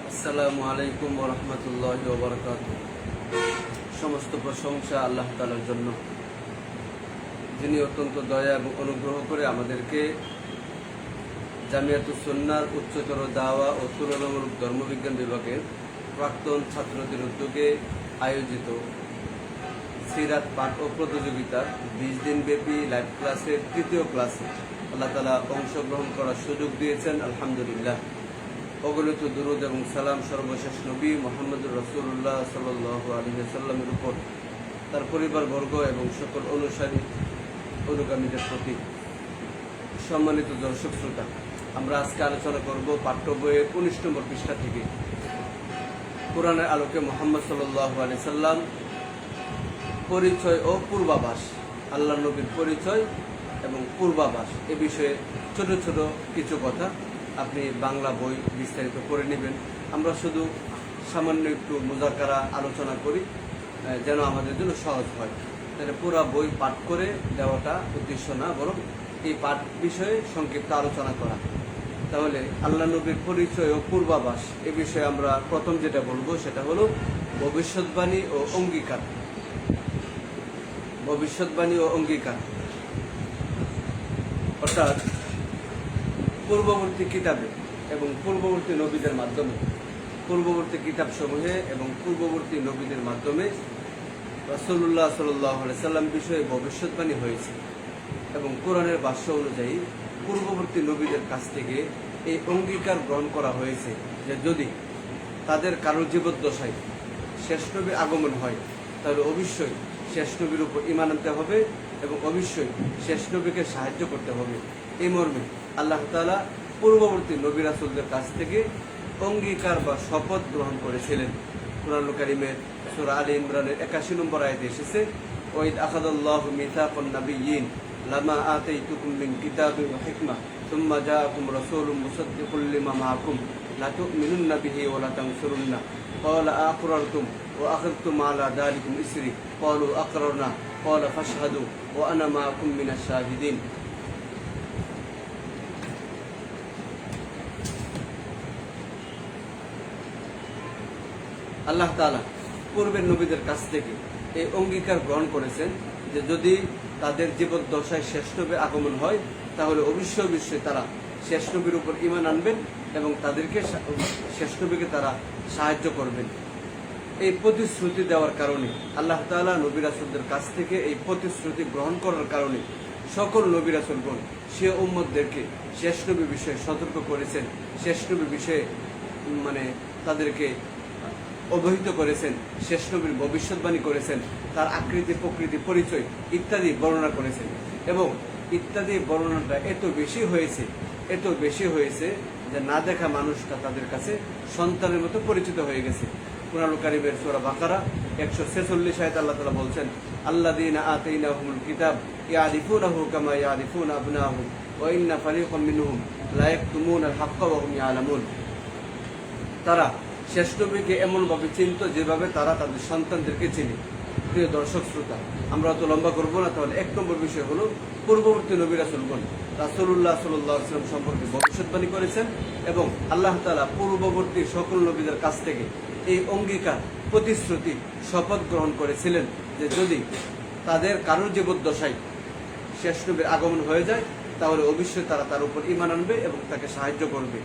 আসসালামু আলাইকুম ওয়া রাহমাতুল্লাহি ওয়া বারাকাতুহু। সমস্ত প্রশংসা আল্লাহ তাআলার জন্য, যিনি অত্যন্ত দয়া এবং অনুগ্রহ করে আমাদেরকে জামিয়াতুস সুন্নাহর উচ্চতর দাওয়া ও তুলনামূলক ধর্মবিজ্ঞান বিভাগের প্রাক্তন ছাত্রদের উদ্যোগে আয়োজিত সিরাত পাঠ ও প্রতিযোগিতার 20 দিনব্যাপী লাইভ ক্লাসের তৃতীয় ক্লাসে আল্লাহ তাআলা অংশগ্রহণ করার সুযোগ দিয়েছেন। আলহামদুলিল্লাহ। অগণিত দুরূদ এবং সালাম সর্বশেষ নবী মুহাম্মদুর রাসূলুল্লাহ সাল্লাল্লাহু আলাইহি ওয়াসাল্লামের উপর, তার পরিবারবর্গ এবং সকল অনুসারী অনুগামীদের প্রতি। সম্মানিত দর্শক শ্রোতা, আমরা আজকে আলোচনা করব পাঠ্য বইয়ের 19 নম্বর পৃষ্ঠা থেকে কোরআনের আলোকে মুহাম্মদ সাল্লাল্লাহু আলাইহি সাল্লাম পরিচয় ও পূর্বাভাস, আল্লাহর নবীর পরিচয় এবং পূর্বাভাস এ বিষয়ে ছোট ছোট কিছু কথা আপনি বাংলা বই বিস্তারিত করে নেবেন। আমরা শুধু সামান্য একটু মুযাকারা আলোচনা করি যেন আমাদের জন্য সহজ হয়। তাহলে পুরো বই পাঠ করে দেওয়াটা উদ্দেশ্য না, বরং এই পাঠ বিষয়ে সংক্ষিপ্ত আলোচনা করা। তাহলে আল্লাহ নবীর পরিচয় ও পূর্বাভাস এ বিষয়ে আমরা প্রথম যেটা বলবো সেটা হলো ভবিষ্যৎবাণী ও অঙ্গীকার। ভবিষ্যৎবাণী ও অঙ্গীকার অর্থাৎ পূর্ববর্তী কিতাবে এবং পূর্ববর্তী নবীদের মাধ্যমে, পূর্ববর্তী কিতাবসমূহে এবং পূর্ববর্তী নবীদের মাধ্যমে রাসূলুল্লাহ সাল্লাল্লাহু আলাইহি সাল্লাম বিষয়ে ভবিষ্যৎবাণী হয়েছে এবং কোরআনের ভাষ্য অনুযায়ী পূর্ববর্তী নবীদের কাছ থেকে এই অঙ্গীকার গ্রহণ করা হয়েছে যে যদি তাদের কারো জীবদ্দশায় শেষ নবীর আগমন হয় তাহলে অবশ্যই শেষ নবীর উপর ঈমান আনতে হবে এবং অবশ্যই শেষ নবীকে সাহায্য করতে হবে। এই মর্মে আল্লাহ তাআলা পূর্ববর্তী নবী রাসূলদের কাছ থেকে অঙ্গীকার বা শপথ গ্রহণ করেছিলেন। কুরআনুল কারীমের সূরা আলে ইমরানের 81 নম্বর আয়াতে এসেছে, ওয়াইদ আখাযাল্লাহু মিসাকান নাবিয়্যিন লামা আতাইতুকুম মিন কিতাবিন ওয়া হিকমা সুম্মা জাআকুম রাসূলুম মুসাদ্দিকুল লিমা মাআকুম লা তু'মিনুন্না বিহি ওয়া লা তানসুরুন্না ক্বালা আ'আকরারতুম ওয়া আখাযতুম আলা যালিকুম ইসরি ক্বালু আকরারনা ক্বালা ফাশহাদু ওয়া আনা মাআকুম মিনাশ শাহিদিন। আল্লাহ তাআলা পূর্বের নবীদের কাছ থেকে এই অঙ্গীকার গ্রহণ করেছেন যে যদি তাদের জীবদ্দশায় শেষ নবীর আগমন হয় তাহলে অবশ্যই তারা শেষ নবীর উপর ঈমান আনবেন এবং তাদেরকে শেষ নবীকে তারা সাহায্য করবেন। এই প্রতিশ্রুতি দেওয়ার কারণে আল্লাহ তাআলা নবী রাসূলদের কাছ থেকে এই প্রতিশ্রুতি গ্রহণ করার কারণে সকল নবী রাসূলগণ সে উম্মতদেরকে শেষ নবী বিষয়ে সতর্ক করেছেন, শেষ নবী বিষয়ে তাদেরকে অবহিত করেছেন, শেষ নবীর ভবিষ্যৎবাণী করেছেন, তার আকৃতি প্রকৃতি পরিচয় ইত্যাদি বর্ণনা করেছেন। এবং ইত্যাদি বর্ণনাটা এত বেশি হয়েছে যে না দেখা মানুষটা তাদের কাছে সন্তানের মতো পরিচিত হয়ে গেছে। কুরআনুল কারীমের সূরা বাকারা 146 আয়াতে আল্লাহ তাআলা বলছেন, আল্লাযীনা আতাইনাহুমুল কিতাব ইয়ারিফুনাহু কামা ইয়ারিফুনা আবনাহুম ওয়া ইন্না ফারীকাম মিনহুম লা ইয়াকতুমুনাল হাক্কা ওয়া হুম ইয়ালামুন। তারা শেষ নবীকে এমনভাবে চিনত যেভাবে তারা তাদের সন্তানদেরকে চিনে। প্রিয় দর্শক শ্রোতা, আমরা তো লম্বা করবো না, তাহলে 1 নম্বর বিষয় হলো পূর্ববর্তী নবী রাসূলগণ রাসূলুল্লাহ সাল্লাল্লাহু আলাইহি ওয়াসাল্লাম সম্পর্কে ভবিষ্যৎবাণী করেছেন এবং আল্লাহ তাআলা পূর্ববর্তী সকল নবীদের কাছ থেকে এই অঙ্গীকার, প্রতিশ্রুতি, শপথ গ্রহণ করেছিলেন যে যদি তাদের কারোর জীবদ্দশায় শেষ নবীর আগমন হয়ে যায় তাহলে অবশ্যই তারা তার উপর ঈমান আনবে এবং তাকে সাহায্য করবে।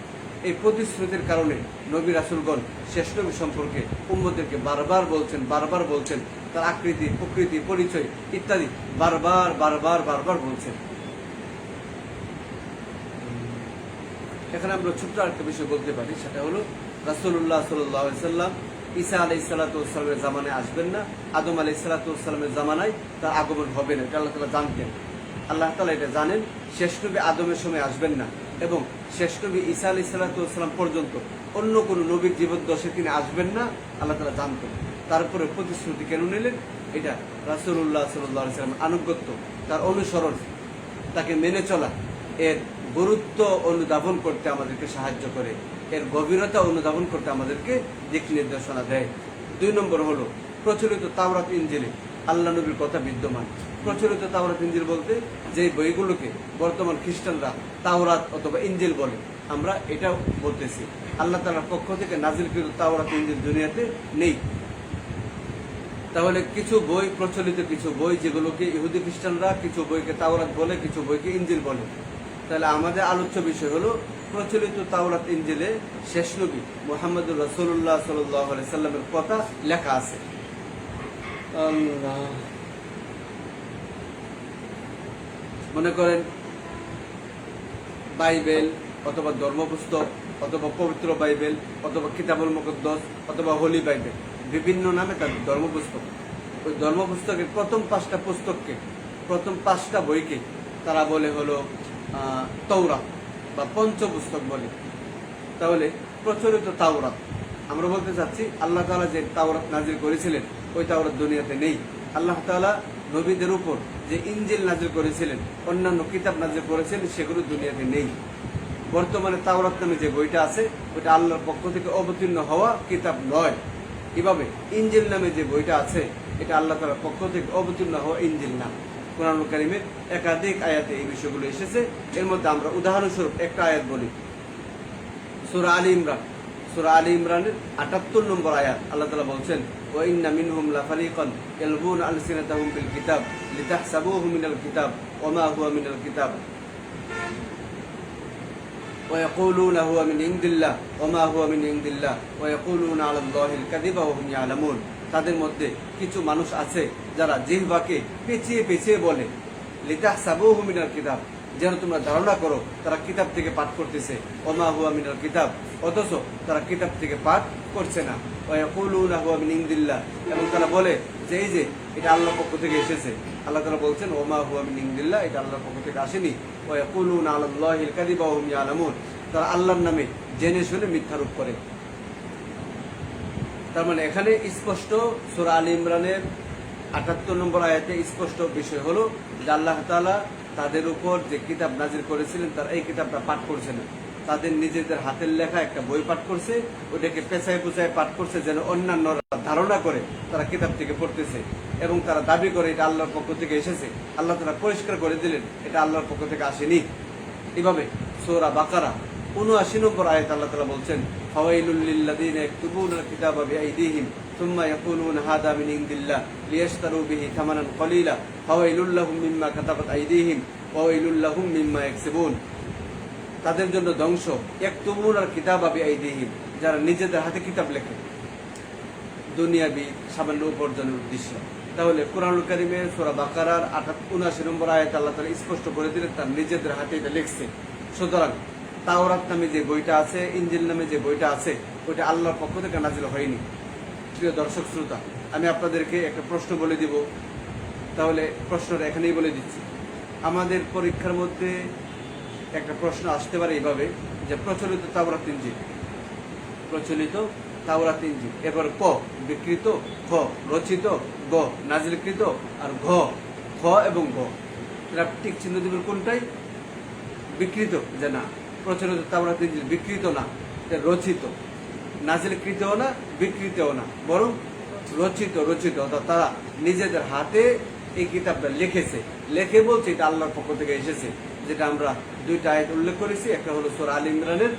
এই প্রতিশ্রুতির কারণে নবী রাসূলগণ শেষ নবী সম্পর্কে উম্মতদেরকে বারবার বলছেন, তার আকৃতি প্রকৃতি পরিচয় ইত্যাদি বারবার বলছেন। এখানে আমরা ছোট্ট একটা বিষয় বলতে পারি, সেটা হলো রাসূলুল্লাহ সাল্লাল্লাহু আলাইহি সাল্লাম ঈসা আলাইহিস সালাতু ওয়াস সালামের জামানায় আসবেন না, আদম আলাইহিস সালাতু ওয়াস সালামের জামানায় তার আগমন হবে না। এটা আল্লাহ তাআলা জানতেন, আল্লাহ তাআলা এটা জানেন। শেষ নবী আদমের সময় আসবেন না এবং শেষ নবী ঈসা আলাইহিস সালাতু ওয়াস সালাম পর্যন্ত অন্য কোনো নবীর জীবদ্দশায় তিনি আসবেন না, আল্লাহ তাআলা জানতেন। তারপরে প্রতিশ্রুতি কেন নিলেন? এটা রাসূলুল্লাহ সাল্লাল্লাহু আলাইহি সাল্লামের আনুগত্য, তার অনুসরণ, তাকে মেনে চলা, এর গুরুত্ব অনুধাবন করতে আমাদেরকে সাহায্য করে, এর গভীরতা অনুধাবন করতে আমাদেরকে দিক নির্দেশনা দেয়। 2 নম্বর হলো প্রচলিত তাওরাত ইনজিলে আল্লাহ নবীর কথা বিদ্যমান। প্রচলিত তাওরাত ইনজিল বলতে যে বইগুলোকে বর্তমান খ্রিস্টানরা তাওরাত অথবা ইনজিল বলে, আমরা এটাও বলতেছি। আল্লাহ তাআলার পক্ষ থেকে নাজিলকৃত তাওরাত ইনজিল দুনিয়াতে নেই। তাহলে কিছু বই, প্রচলিত কিছু বই যেগুলোকে ইহুদি খ্রিস্টানরা কিছু বইকে তাওরাত বলে, কিছু বইকে ইনজিল বলে। তাহলে আমাদের আলোচ্য বিষয় হলো প্রচলিত তাওরাত ইনজিলে শেষ নবী মুহাম্মদুর রাসূলুল্লাহ সাল্লাল্লাহু আলাইহি সাল্লামের কথা লেখা আছে। আল্লাহ, মনে করেন বাইবেল অথবা ধর্মপুস্তক অথবা পবিত্র বাইবেল অথবা কিতাবুল মুকদ্দাস অথবা হোলি বাইবেল, বিভিন্ন নামে তার ধর্মপুস্তক। ওই ধর্মপুস্তকের প্রথম 5টা পুস্তককে, প্রথম 5টা বইকে তারা বলে হলো তৌরাত বা পঞ্চপুস্তক বলে। তাহলে প্রচলিত তাওরাত, আমরা বলতে চাচ্ছি আল্লাহ তাআলা যে তাওরাত নাজিল করেছিলেন ওই তাওরাত দুনিয়াতে নেই। আল্লাহ তাআলা নবীদের উপর যে ইনজিল নাজিল করেছিলেন, অন্যান্য কিতাব নাজিল করেছিলেন, সেগুলো দুনিয়াতে নেই। বর্তমানে তাওরাত নামে যে বইটা আছে ওইটা আল্লাহর পক্ষ থেকে অবতীর্ণ হওয়া কিতাব নয়। এভাবে ইনজিল নামে যে বইটা আছে এটা আল্লাহ তাআলার পক্ষ থেকে অবতীর্ণ হওয়া ইনজিল না। কোরআনুল কারীমের একাধিক আয়াতে এই বিষয়গুলো এসেছে। এর মধ্যে আমরা উদাহরণস্বরূপ একটা আয়াত বলি, সূরা আলী ইমরান। সূরা আলী ইমরানের ৭৮ নম্বর আয়াত আল্লাহ তাআলা বলছেন, ওয়া ইন্না মিনহুম লাফারিকান ইয়ালবুনা আলসিনাতাহুম বিল কিতাব লিতাহসাবুহু মিনাল কিতাব ওয়া মা হুয়া মিনাল কিতাব ওয়া ইয়াকুলুনা হুয়া মিন ইনদিল্লাহ ওয়া মা হুয়া মিন ইনদিল্লাহ ওয়া ইয়াকুলুনা আলাল্লাহিল কাযিবা ওয়া হুম ইয়ালামুন। তাদের মধ্যে কিছু মানুষ আছে যারা জিহ্বাকে পেঁচিয়ে পেঁচিয়ে বলে, লিতাহসাবুহু মিনাল কিতাব, যেন তোমরা ধারণা করো তারা কিতাব থেকে পাঠ করতেছে, ওয়া মা হুয়া মিনাল কিতাব, অথচ তারা কিতাব থেকে পাঠ করছে না। ওয়া ইয়াকুলুনা হুয়া মিন ইনদিল্লাহ, এবং তারা বলে যে এই যে এটা আল্লাহর পক্ষ থেকে এসেছে। আল্লাহ তাআলা বলছেন ওয়া মা হুয়া মিন ইনদিল্লাহ, এটা আল্লাহর পক্ষ থেকে আসেনি। ওয়া ইয়াকুলুনা আলাল্লাহিল কাযিবা ওয়া হুম ইয়ালামুন, তারা আল্লাহর নামে জেনে শুনে মিথ্যারোপ করে। তার মানে এখানে স্পষ্ট সূরা আলী ইমরানের ৭৮ নম্বর আয়াতে স্পষ্ট বিষয় হলো যে আল্লাহ তাআলা তাদের উপর যে কিতাব নাজিল করেছিলেন তারা এই কিতাবটা পাঠ করছে না। তাদের নিজেদের হাতের লেখা একটা বই পাঠ করছে, ওটাকে পেঁচায় পুচায় পাঠ করছে যেন অন্যান্যরা ধারণা করে তারা কিতাব থেকে পড়তেছে, এবং তারা দাবি করে এটা আল্লাহর পক্ষ থেকে এসেছে। আল্লাহ তাআলা পরিষ্কার করে দিলেন এটা আল্লাহর পক্ষ থেকে আসেনি। এভাবে সূরা বাকারা ৭৯ নম্বর আয়াত আল্লাহ তাআলা বলছেন, ফাওয়াইলুল লিল্লাযীনা ইয়াকতুবুনাল কিতাবা বিআইদিহিম সুম্মা ইয়াকুলুনা হাযা মিন ইনদিল্লাহ লিয়াশতারু বিহি থামানান কলিলা ফাওয়াইলুল লাহুম মিম্মা কাতাবাত আইদিহিম ওয়া ওয়াইলুল লাহুম মিম্মা ইয়াকসিবুন। তাদের জন্য ধ্বংস, ইয়াকতুবুনাল কিতাবা বিআইদিহিম, যারা নিজেদের হাতে কিতাব লেখে দুনিয়াবি সামান্য উপার্জনের উদ্দেশ্যে। তাহলে কোরআনুল কারীমের সূরা বাকারার ৭৯ নম্বর আয়াত আল্লাহ তাআলা স্পষ্ট করে দিলেন তার নিজেদের হাতে এটা লিখছে। সুতরাং তাওরাত নামে যে বইটা আছে, ইনজিল নামে যে বইটা আছে, ওইটা আল্লাহর পক্ষ থেকে নাজিল হয়নি। প্রিয় দর্শক শ্রোতা, আমি আপনাদেরকে একটা প্রশ্ন বলে দিব। তাহলে প্রশ্নটা এখানেই বলে দিচ্ছি। আমাদের পরীক্ষার মধ্যে একটা প্রশ্ন আসতে পারে এইভাবে যে প্রচলিত তাওরাত ইনজিল, প্রচলিত তাওরাত ইনজিল, এরপর ক বিকৃত, খ রচিত, গ নাজিলকৃত, আর ঘ খ এবং গ। এরা ঠিক চিহ্ন দিবেন কোনটাই? বিকৃত, যে না প্রচলিত তাওরাত ইনজিল বিকৃত না, রচিত। নাজিলকৃতও না, বিকৃতও না, বরং রচিত। রচিত অর্থাৎ তারা নিজেদের হাতে এই কিতাবটা লিখেছে, লেখে বলছে এটা আল্লাহর পক্ষ থেকে এসেছে। যেটা আমরা দুইটা আয়াত উল্লেখ করেছি, একটা হলো সূরা আলী ইমরানের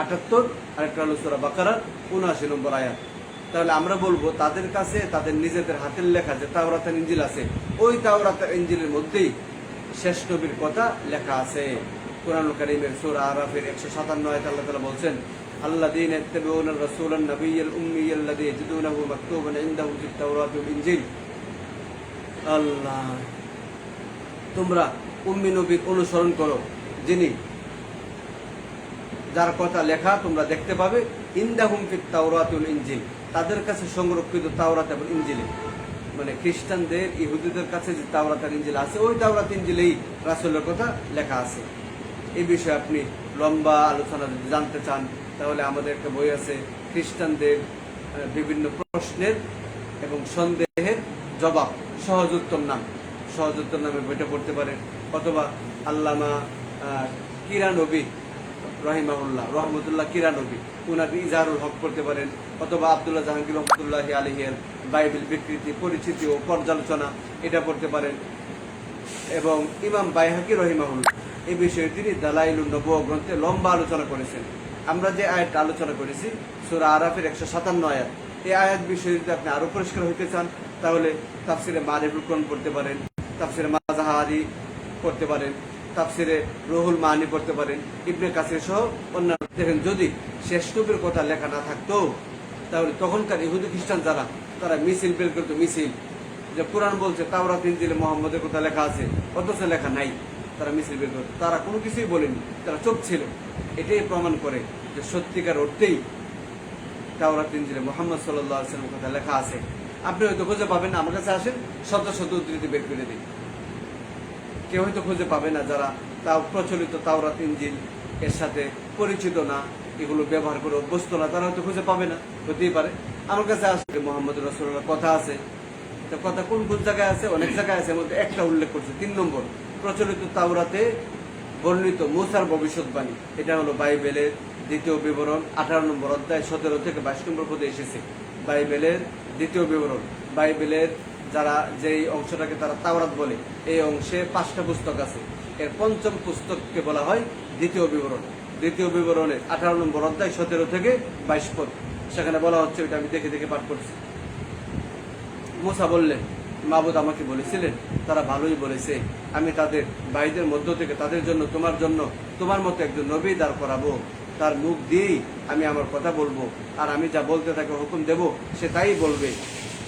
৭৮ আর একটা হলো সূরা বাকারার ৭৯ নম্বর আয়াত। তাহলে আমরা বলবো তাদের কাছে তাদের নিজেদের হাতের লেখা যে তাওরাত ইনজিল আছে, ওই তাওরাত ইনজিলের মধ্যেই শেষ নবীর কথা লেখা আছে। কোরআনুল কারীমের সূরা আরাফের ১৫৭ আয়াত আল্লাহ তাআলা বলছেন, আল্লাযীনা ইয়াত্তাবিউনা রাসূলান নাবিয়্যাল উম্মিয়্যাল্লাযী ইয়াজিদুনাহু মাকতুবান ইনদাহুম ফিত তাওরাতি ওয়াল ইনজিল। আল্লাহ, তোমরা উম্মি নবীর অনুসরণ করো, যিনি যার কথা লেখা তোমরা দেখতে পাবে ইনদাহুম ফিত তাওরাতি ওয়াল ইনজিল, তাদের কাছে সংরক্ষিত তাওরাত এবং ইনজিলে। মানে খ্রিস্টানদের, ইহুদিদের কাছে যে তাওরাত আর ইনজিল আছে, ওই তাওরাত ইনজিলেই রাসূলের কথা লেখা আছে। এই বিষয়ে আপনি লম্বা আলোচনা যদি জানতে চান তাহলে আমাদের একটা বই আছে, খ্রিস্টানদের বিভিন্ন প্রশ্নের এবং সন্দেহের জবাব, সহজ উত্তর নামে বইটা পড়তে পারেন। অথবা আল্লামা কিরানবী রহমতুল্লাহ কিরানবী, উনার ইজারুল হক পড়তে পারেন। অথবা আব্দুল্লাহ জাহাঙ্গীর রহমতুল্লাহি আলাইহির বাইবেল বিকৃতি, পরিচিতি ও পর্যালোচনা, এটা পড়তে পারেন। এবং ইমাম বাইহাকি রহিমাহুল্লাহ এই বিষয়ে তিনি দালাইলুন নবুওয়া গ্রন্থে লম্বা আলোচনা করেছেন। আমরা যে আয়াতটা আলোচনা করেছি সূরা আরাফের 157 আয়াত, এই আয়াত বিষয়ে যদি আপনি আরো পরিষ্কার হইতে চান তাহলে তাফসিরে মারিফুল কোরআন পড়তে পারেন, তাফসিরে মাজাহারি পড়তে পারেন, তাফসিরে রুহুল মানি পড়তে পারেন, ইবনে কাসির সহ অন্যান্য। দেখেন, যদি শেষ নবীর কথা লেখা না থাকতো তাহলে তখনকার ইহুদি খ্রিস্টান যারা তারা মিছিল বের করতো, মিছিল যে কোরআন বলছে তাওরাত ইনজিলে মুহাম্মদের কথা লেখা আছে অথচ লেখা নাই, তারা মিছিল বের করতো। তারা কোনো কিছুই বলেনি, তারা চুপ ছিল। এটাই প্রমাণ করে যে সত্যিকার অর্থেই তাওরাত ইনজিলে মুহাম্মদ সাল্লাল্লাহু আলাইহি ওয়াসাল্লামের কথা লেখা আছে। আপনি হয়তো খুঁজে পাবেন না, আমার কাছে আসেন, শত শত উদ্ধৃতি বের করে দিই। কেউ হয়তো খুঁজে পাবে না যারা তাও প্রচলিত তাওরাত ইনজিল এর সাথে পরিচিত না, এগুলো ব্যবহার করে অভ্যস্ত না, তারা হয়তো খুঁজে পাবে না, হতেই পারে। আমার কাছে আসলে মোহাম্মদ রাসূলুল্লাহ কথা আছে, তো কথা কোন কোন জায়গায় আছে, অনেক জায়গায় আছে, মধ্যে একটা উল্লেখ করছে 3 নম্বর প্রচলিত তাওরাতে বর্ণিত মুসার ভবিষ্যৎবাণী। এটা হলো বাইবেলের 2য় বিবরণ 18 নম্বর অধ্যায় 17 থেকে 22 নম্বর পদে এসেছে। বাইবেলের 2য় বিবরণ, বাইবেলের যারা যেই অংশটাকে তারা তাওরাত বলে, এই অংশে 5টা পুস্তক আছে। এর 5ম পুস্তককে বলা হয় 2য় বিবরণ। 2য় বিবরণে 18 নম্বর অধ্যায় 17 থেকে 22 পদ, সেখানে বলা হচ্ছে, এটা আমি দেখে দেখে পাঠ করছি। মুসা বললেন, মাবুদ আমাকে বলেছিলেন, তারা ভালোই বলেছে, আমি তাদের ভাইদের মধ্য থেকে তাদের জন্য তোমার মতো একজন নবী দাঁড় করাবো, তার মুখ দিয়েই আমি আমার কথা বলবো, আর আমি যা বলতে তাকে হুকুম দেব সে তাই বলবে।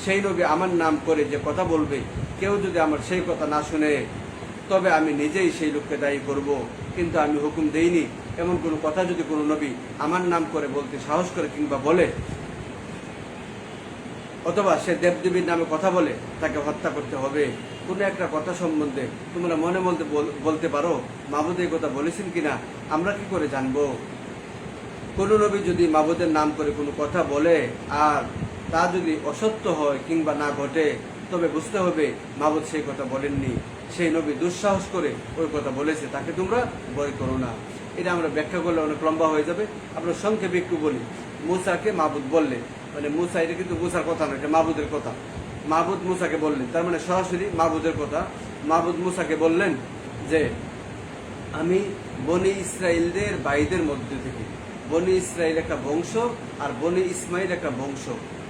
সেই নবী আমার নাম করে যে কথা বলবে, কেউ যদি আমার সেই কথা না শুনে তবে আমি নিজেই সেই লোককে দায়ী করব। কিন্তু আমি হুকুম দেইনি এমন কোনো কথা যদি কোনো নবী আমার নাম করে বলতে সাহস করে কিংবা বলে, অথবা সে দেবদেবীর নামে কথা বলে, তাকে হত্যা করতে হবে। কোনো একটা কথা সম্বন্ধে তোমরা মনে মধ্যে বলতে পারো, মাবুদ এই কথা বলেছেন কিনা আমরা কি করে জানবো? কোনো নবী যদি মাবুদের নাম করে কোনো কথা বলে আর তা যদি অসত্য হয় কিংবা না ঘটে, তবে বুঝতে হবে মাবুদ সেই কথা বলেননি, সেই নবী দুঃসাহস করে ওই কথা বলেছে, তাকে তোমরা ভয় করো না। এটা আমরা ব্যাখ্যা করলে অনেক লম্বা হয়ে যাবে, আমরা সংক্ষেপে একটু বলি। মুসাকে মাবুদ বললে, মানে মুসা, এটা কিন্তু মুসার কথা নয়, এটা মাবুদের কথা। মাবুদ মুসাকে বললেন, তার মানে সরাসরি মাবুদের কথা। মাবুদ মুসাকে বললেন যে আমি বনি ইসরায়েলদের ভাইদের মধ্যে থেকে, বনি ইসরায়েল একটা বংশ আর বনি ইসমাইল একটা বংশ।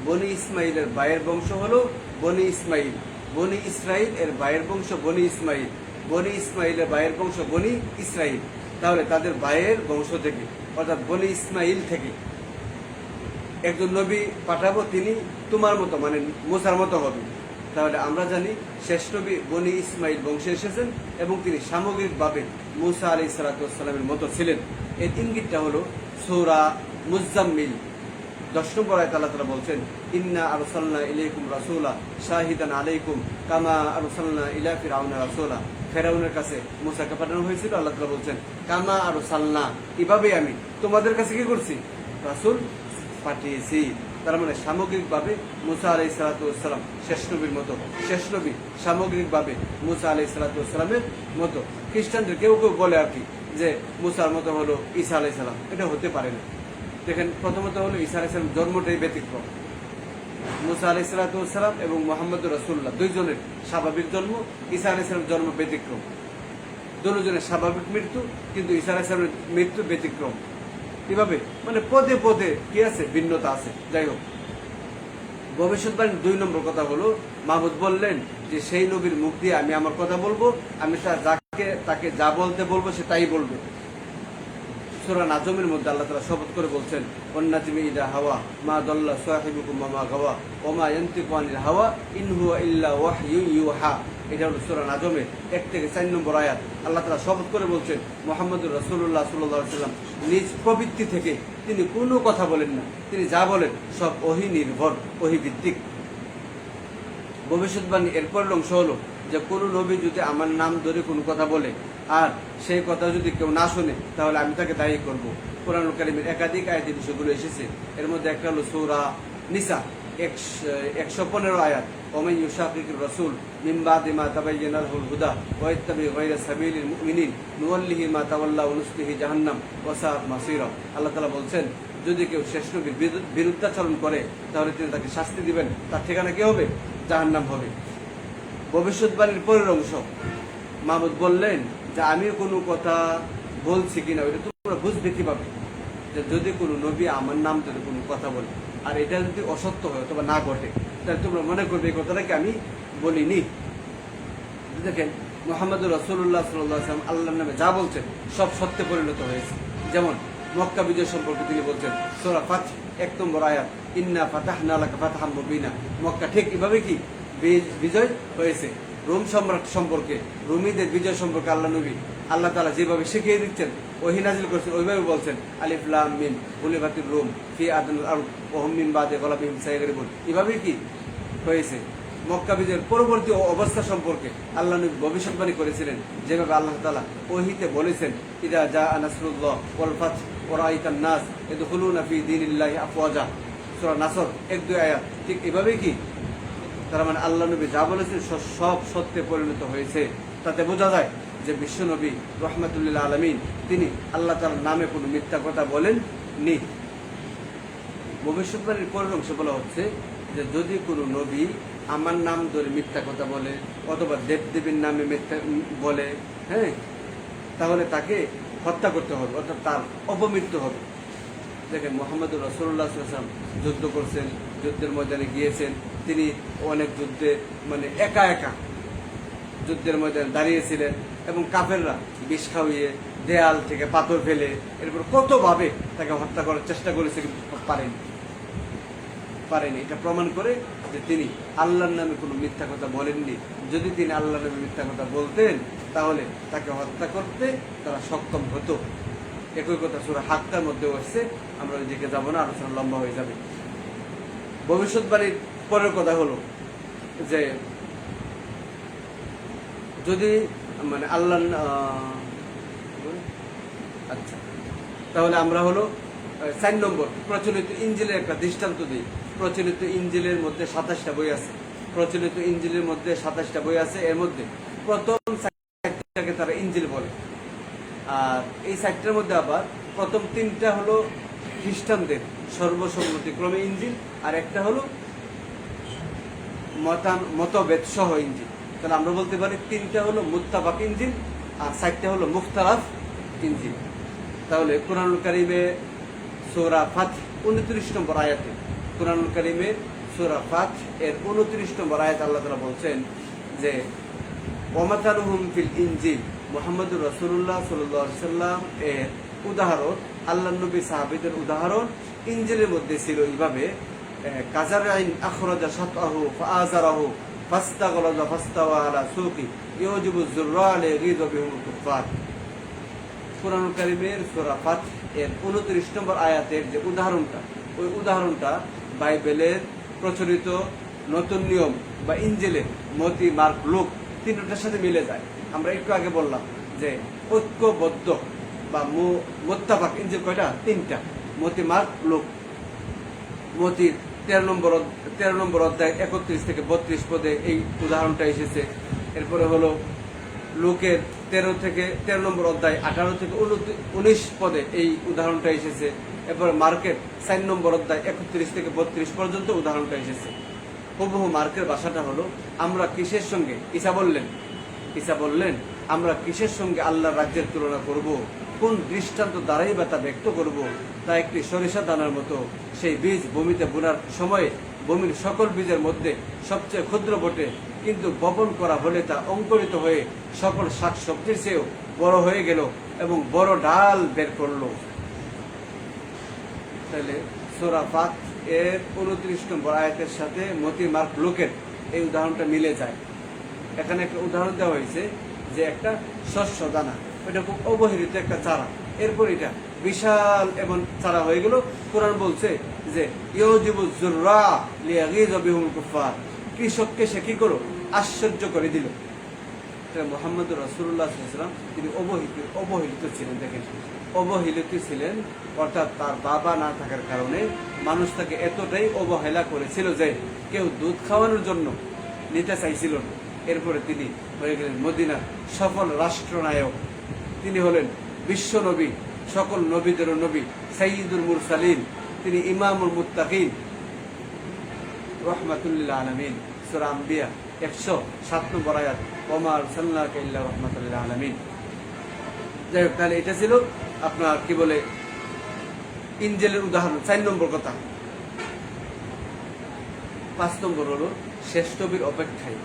বনি ইসমাইলের ভাইয়ের বংশ হলো বনি ইসমাইল, বনি ইসরায়েল এর ভাইয়ের বংশ বনি ইসমাইল, বনি ইসমাইলের ভাইয়ের বংশ বনি ইসরায়েল। তাহলে তাদের ভাইয়ের বংশ থেকে, অর্থাৎ বনি ইসমাইল থেকে একজন নবী পাঠাবো, তিনি তোমার মতো মানে মুসার মতো হবে। তাহলে আমরা জানি শেষ নবী বনি ইসমাইল বংশে এসেছেন এবং তিনি সামগ্রিকভাবে মুসা আলাইহিস সালাতু ওয়াস সালামের মতো ছিলেন। এর ইঙ্গিতটা হলো সূরা মুজাম্মিল 10 নম্বর আয়াতে আল্লাহ তাআলা বলছেন, ইন্না আরসালনা ইলাইকুম রাসূলা শাহিদান আলাইকুম কামা আরসালনা ইলা ফিরআউনা রাসূলা। ফেরাউনের কাছে মুসাকে পাঠানো হয়েছিল, আল্লাহ তাআলা বলছেন কামা আরসালনা, এভাবে আমি তোমাদের কাছে কি করছি, রাসূল পাঠিয়েছি। তার মানে সামগ্রিকভাবে মুসা আলাইহিস সালাতু ওয়াস সালাম শেষ নবীর মতো, শেষ নবী সামগ্রিকভাবে মুসা আলাইহিস সালাতু ওয়াস সালামের মতো। খ্রিস্টানদের কেউ কেউ বলে আর কি যে মুসার মতো হলো ঈসা আলাইহিস সালাম, এটা হতে পারে না। দেখেন, প্রথমত হলো ঈসা আলাইহিস সালাম জন্মটাই ব্যতিক্রম। মুসা আলাইহিস সালাতু ওয়াস সালাম এবং মুহাম্মদুর রাসূলুল্লাহ দুইজনের স্বাভাবিক জন্ম, ঈসা আলাইহিস সালাম জন্ম ব্যতিক্রম। দুজনের স্বাভাবিক মৃত্যু, কিন্তু ঈসা আলাইহিস সালামের মৃত্যু ব্যতিক্রম। কিভাবে? মানে পদে পদে কি আছে, ভিন্নতা আছে। যাই হোক, ভবিষ্যৎবাণীর 2 নম্বর কথা হলো মাহমুদ বললেন যে সেই নবীর মুখ দিয়ে আমি আমার কথা বলবো, আমি তাকে যা বলতে বলবো সে তাই বলবে। সূরা নাজমের মধ্যে আল্লাহ তাআলা শপথ করে বলছেন, ওয়ান-নাজমি ইযা হাওয়া মা দাল্লা সাহিবুকুম মা গাওয়া ওয়া মা ইয়ানতিকু আনিল হাওয়া ইন হুয়া ইল্লা ওয়াহয়ুন ইউহা। এটা হলো সূরা নাজমের 1 থেকে 4 নম্বর আয়াত। আল্লাহ তাআলা শপথ করে বলছেন, মুহাম্মদুর রাসূলুল্লাহ সাল্লাল্লাহু আলাইহি ওয়াসাল্লাম নিজ প্রবৃত্তি থেকে তিনি কোনো কথা বলেন না, তিনি যা বলেন সব ওহী নির্ভর, ওহী ভিত্তিক। ভবিষ্যৎবাণী এরপর অংশ হলো যে কোনো নবী যদি আমার নাম ধরে কোনো কথা বলে আর সেই কথা যদি কেউ না শুনে, তাহলে আমি তাকে দায়ী করব। কোরআনুল কারীমের একাধিক আয়াতে বিষয়গুলো এসেছে। এর মধ্যে একটা হলো সূরা নিসা 115 আয়াত, ওমান ইউশাকিকির রাসূল মিন বাদি মা তাবায়্যানা লাহুল হুদা ওয়া ইত্তাবি গায়রা সাবিলিল মুমিনিন নুওয়াল্লিহি মা তাওয়াল্লা ওয়া নুসলিহি জাহান্নাম ওয়া সাআত মাসীরা। আল্লাহ তাআলা বলছেন, যদি কেউ শেষ নবীর বিরুদ্ধাচরণ করে তাহলে তিনি তাকে শাস্তি দিবেন, তার ঠিকানা কি হবে? জাহান্নাম হবে। ভবিষ্যৎবাণীর পরের অংশ, মাহমুদ বললেন যে আমি কোনো কথা বলছি কিনা ওইটা তোমরা বুঝবে কিভাবে, যে যদি কোনো নবী আমার নাম ধরে কোনো কথা বলে আর এটা যদি অসত্য হয় অথবা না ঘটে, তাহলে তোমরা মনে করবে এই কথাটাকে আমি বলিনি। দেখেন মুহাম্মদ রাসূলুল্লাহ সাল্লাল্লাহু আলাইহি ওয়াসাল্লাম আল্লাহর নামে যা বলছেন সব সত্যে পরিণত হয়েছে। যেমন মক্কা বিজয় সম্পর্কে তিনি বলছেন সূরা ফাত 1 নম্বর আয়াত, ইন্না ফাতাহনা লাকা ফাতহাম মুবিনা, মক্কা ঠিক এভাবে কি বিজয় হয়েছে। রোম সম্রাট সম্পর্কে, রুমিদের বিজয় সম্পর্কে আল্লাহ নবী আল্লাহ তাআলা যেভাবে শিখিয়ে দিচ্ছেন, ওহী নাযিল করেছেন, ওইভাবে বলছেন আলিফ লাম মিম গুলিবাতির রুম ফি আদনাল আরদ ওয়া হুম মিন বাদি গলাবিহিম সায়গরিবুন, এভাবে কি হয়েছে। মক্কা বিজয়ের পরবর্তী অবস্থা সম্পর্কে আল্লাহ নবী ভবিষ্যৎবাণী করেছিলেন, যেভাবে আল্লাহ তাআলা ওহীতে বলেছেন ইদা জাআ নাসরুল্লাহ ওয়াল ফাত ওয়া রাআইতান নাস ইয়াদখুলুনা ফি দীনিল্লাহি আফওয়াজা, সূরা নাসর 1-2 আয়াত। ঠিক এভাবে কি তার মানে আল্লাহ নবী যা বলেছেন সব সত্যে পরিণত হয়েছে। তাতে বোঝা যায় যে বিশ্ব নবী রাহমাতুল আলামিন তিনি আল্লাহ তাআলার নামে কোনো মিথ্যা কথা বলেননি। ভবিষ্যৎবাণীর পরের অংশ বলা হচ্ছে যে যদি কোনো নবী আমার নাম ধরে মিথ্যা কথা বলে অথবা দেবদেবীর নামে মিথ্যা বলে, হ্যাঁ, তাহলে তাকে হত্যা করতে হবে, অর্থাৎ তার অপমৃত্যু হবে। দেখেন মুহাম্মদ রাসূলুল্লাহ সাল্লাল্লাহু আলাইহি ওয়াসাল্লাম যুদ্ধ করছেন, যুদ্ধের ময়দানে গিয়েছেন, তিনি অনেক যুদ্ধে মানে একা একা যুদ্ধের ময়দানে দাঁড়িয়েছিলেন এবং কাফেররা বিষ খাওয়িয়ে দেয়াল থেকে পাথর ফেলে এরপর কতভাবে তাকে হত্যা করার চেষ্টা করেছে, কিন্তু পারেনি। এটা প্রমাণ করে যে তিনি আল্লাহর নামে কোনো মিথ্যা কথা বলেননি। যদি তিনি আল্লাহর নামে মিথ্যা কথা বলতেন তাহলে তাকে হত্যা করতে তারা সক্ষম হতো। একই কথা সূরা হাক্কার মধ্যেও আসছে, আমরা ওই দিকে যাবো না, আলোচনা লম্বা হয়ে যাবে। ভবিষ্যৎবাণীর পরের কথা হলো যে যদি মানে আল্লাহ আচ্ছা, তাহলে আমরা হলো 4 নম্বর প্রচলিত ইঞ্জিলের একটা দৃষ্টান্ত দিই। প্রচলিত ইঞ্জিলের মধ্যে 27টা বই আছে, প্রচলিত ইঞ্জিলের মধ্যে 27টা বই আছে। এর মধ্যে প্রথম 4টাকে তারা ইঞ্জিল বলে, আর এই 4টার মধ্যে আবার প্রথম 3টা হলো খ্রিস্টানদের সর্বসম্মতিক্রমে ইঞ্জিল, আর একটা হলো মতভেদ সহ ইঞ্জিল। তাহলে আমরা বলতে পারি 3টা হলো মুত্তাফাক ইঞ্জিল আর 4টা হলো মুখতালাফ ইঞ্জিল। তাহলে কুরআনুল কারীমে সূরা ফাত 29 নম্বর আয়াতে, কুরআনুল কারীমের সূরা ফাত এর 29 নম্বর আয়াতে আল্লাহ তাআলা বলছেন যে ওয়ামাতালুহুম ফিল ইনজিল, মুহাম্মদুর রাসূলুল্লাহ সাল্লাল্লাহু আলাইহি ওয়াসাল্লাম এর উদাহরণ, আল্লাহর নবী সাহাবীদের উদাহরণ ইনজিলের মধ্যে ছিল এইভাবে, কাযারাইন আখরাজা শাতআহু ফাআযারাহু ফাস্তাগলাযা ফাস্তাওয়া আলা সুকি ইউজিবু যুররা লিগিযা বিহুল কুফার। কুরআনুল কারীমের সূরা ফাত এর 29 নম্বর আয়াতের যে উদাহরণটা, ওই উদাহরণটা বাইবেলের প্রচলিত নতুন নিয়ম বা ইনজিলের মতি মার্ক লুক 3টার সাথে মিলে যায়। আমরা একটু আগে বললাম যে ঐক্যবদ্ধ বা মুত্তাফাক ইনজিল কয়টা? 3টা। মতি মার্ক লুক, মতির 13 নম্বর অধ্যায় 31 থেকে 32 পদে এই উদাহরণটা এসেছে। এরপরে হলো লুকের 13 নম্বর অধ্যায় 18 থেকে 19 পদে এই উদাহরণটা এসেছে। এরপরে মার্কের 4 নম্বর অধ্যায় 31 থেকে 32 পর্যন্ত উদাহরণটা এসেছে। হুবহু মার্কের ভাষাটা হলো আমরা কিসের সঙ্গে, ঈসা বললেন আমরা কিসের সঙ্গে আল্লাহর রাজ্যের তুলনা করব, কোন দৃষ্টান্ত দ্বারাই বা তা ব্যক্ত করব, তা একটি সরিষা দানার মতো, সেই বীজ ভূমিতে বোনার সময়ে ভূমির সকল বীজের মধ্যে সবচেয়ে ক্ষুদ্র বটে, কিন্তু বপন করা হলে তা অঙ্কুরিত হয়ে সকল শাক সবজির চেয়েও বড় হয়ে গেল এবং বড় ডাল বের করলো। তাহলে সূরা ফাত এর 29 নম্বর আয়াতের সাথে মতি মার্ক লুকের এই উদাহরণটা মিলে যায়। এখানে একটা উদাহরণ দেওয়া হয়েছে যে একটা শস্য দানা, ওইটা খুব অবহেলিত একটা চারা, এরপর এটা বিশাল এবং চারা হয়ে গেল। কোরআন বলছে যে ইউজিবু যুররা লিয়াগিযা বিহুল কুফার, কৃষককে সে কি করো আশ্চর্য করে দিল। মুহাম্মদুর রাসূলুল্লাহ সাল্লাল্লাহু আলাইহি ওয়াসাল্লাম তিনি অবহেলিত ছিলেন। দেখেন অবহেলিত ছিলেন, অর্থাৎ তার বাবা না থাকার কারণে মানুষ তাকে এতটাই অবহেলা করেছিল যে কেউ দুধ খাওয়ানোর জন্য নিতে চাইছিল না। এরপরে তিনি হয়ে গেলেন মদিনার সফল রাষ্ট্রনায়ক, তিনি হলেন বিশ্ব নবী, সকল নবীদেরও নবী, সাইয়্যিদুল মুরসালিন, তিনি ইমামুল মুত্তাকিন, রাহমাতুল লিল আলামিন। সূরা আম্বিয়া 107 নম্বর আয়াত ওমা আরসালনাকা ইল্লা রাহমাতাল লিল আলামিন। যাই হোক, তাহলে এটা ছিল আপনার কি বলে ইনজিলের উদাহরণ 4 নম্বর কথা। 5 নম্বর হলো শেষ নবীর অপেক্ষায়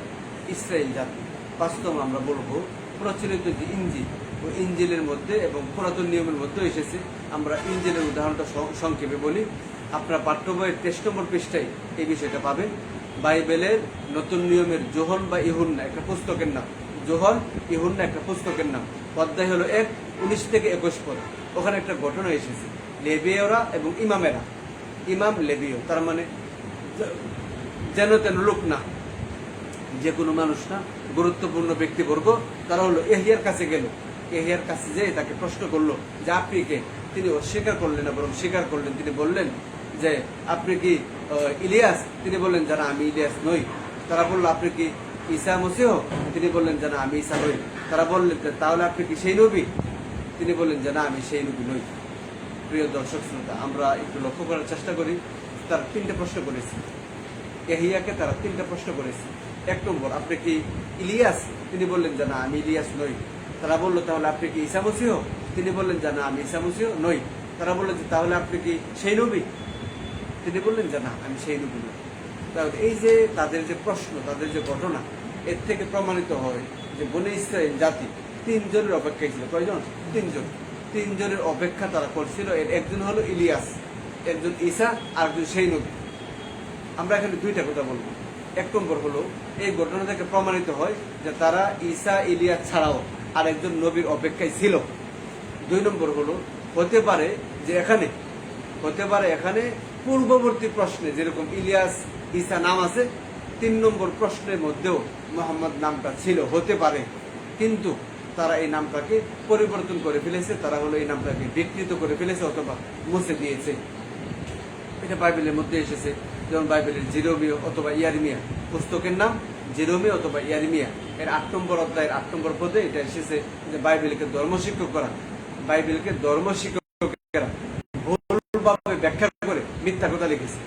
ইসরায়েল জাতি। 5 নম্বর আমরা বলবো প্রচলিত যে ইনজিল, ওই ইনজিলের মধ্যে এবং পুরাতন নিয়মের মধ্যে এসেছে। আমরা ইনজিলের উদাহরণটা সংক্ষেপে বলি। আপনার পাঠ্য বইয়ের 23 নম্বর পৃষ্ঠায় এই বিষয়টা পাবেন। বাইবেলের নতুন নিয়মের যোহন বা ইহুন্না একটা পুস্তকের নাম, যোহন ইহুন্না একটা পুস্তকের নাম। অধ্যায় হলো 1, 19 থেকে 21 পদ। ওখানে একটা ঘটনা এসেছে, লেবীয়রা এবং ইমামেরা। ইমাম লেবীয় তার মানে যেন তেন লোক না, যে কোনো মানুষ না, গুরুত্বপূর্ণ ব্যক্তিবর্গ। তারা হলো এহিয়ার কাছে গেল। এহিয়ার কাছে যেয়ে তাকে প্রশ্ন করলো যে আপনি কে? তিনি অস্বীকার করলেন না, বরং স্বীকার করলেন। তিনি বললেন যে আপনি কি ইলিয়াস? তিনি বললেন যে না, আমি ইলিয়াস নই। তারা বললো আপনি কি ঈসা মসীহ? তিনি বললেন যে না, আমি ঈসা নই। তারা বললেন তাহলে আপনি কি সেই নবী? তিনি বললেন যে না, আমি সেই নবী নই। প্রিয় দর্শক শ্রোতা, আমরা একটু লক্ষ্য করার চেষ্টা করি। তারা 3টে প্রশ্ন করেছে, এহিয়াকে তারা 3টে প্রশ্ন করেছে। 1 নম্বর, আপনি কি ইলিয়াস? তিনি বললেন যে না, আমি ইলিয়াস নই। তারা বললো তাহলে আপনি কি ঈসা মসীহ? তিনি বললেন যে না, আমি ঈসা মসীহ নই। তারা বললো যে তাহলে আপনি কি সেই নবী? তিনি বললেন যে না, আমি সেই নবী নই। তাহলে এই যে তাদের যে প্রশ্ন, তাদের যে ঘটনা, এর থেকে প্রমাণিত হয় যে বনে ইসরায়েল জাতি 3 জনের অপেক্ষায় ছিল। কয়জন? 3 জন। 3 জনের অপেক্ষা তারা করছিল। এর একজন হলো ইলিয়াস, একজন ঈসা, আর একজন সেই নবী। আমরা এখানে 2টা কথা বলবো। 1 নম্বর হলো এই ঘটনা থেকে প্রমাণিত হয় যে তারা ঈসা ইলিয়াস ছাড়াও আর একজন নবীর অপেক্ষায় ছিল। 2 নম্বর হলো হতে পারে এখানে পূর্ববর্তী প্রশ্নে যেরকম ইলিয়াস ঈসা নাম আছে, 3 নম্বর প্রশ্নের মধ্যেও মোহাম্মদ নামটা ছিল, হতে পারে। কিন্তু তারা এই নামটাকে পরিবর্তন করে ফেলেছে। তারা হলো এই নামটাকে বিকৃত করে ফেলেছে অথবা মুছে দিয়েছে। এটা বাইবেলের মধ্যে এসেছে। যেমন বাইবেলের জিরোমিয়া অথবা ইয়ারমিয়া পুস্তকের নাম জিরোমিয়া অথবা ইয়ারমিয়া, এর 8 নম্বর অধ্যায়ের 8 নম্বর পদে এটা এসেছে যে বাইবেলকে ধর্মশিক্ষকেরা ভুলভাবে ব্যাখ্যা করে মিথ্যা কথা লিখেছে।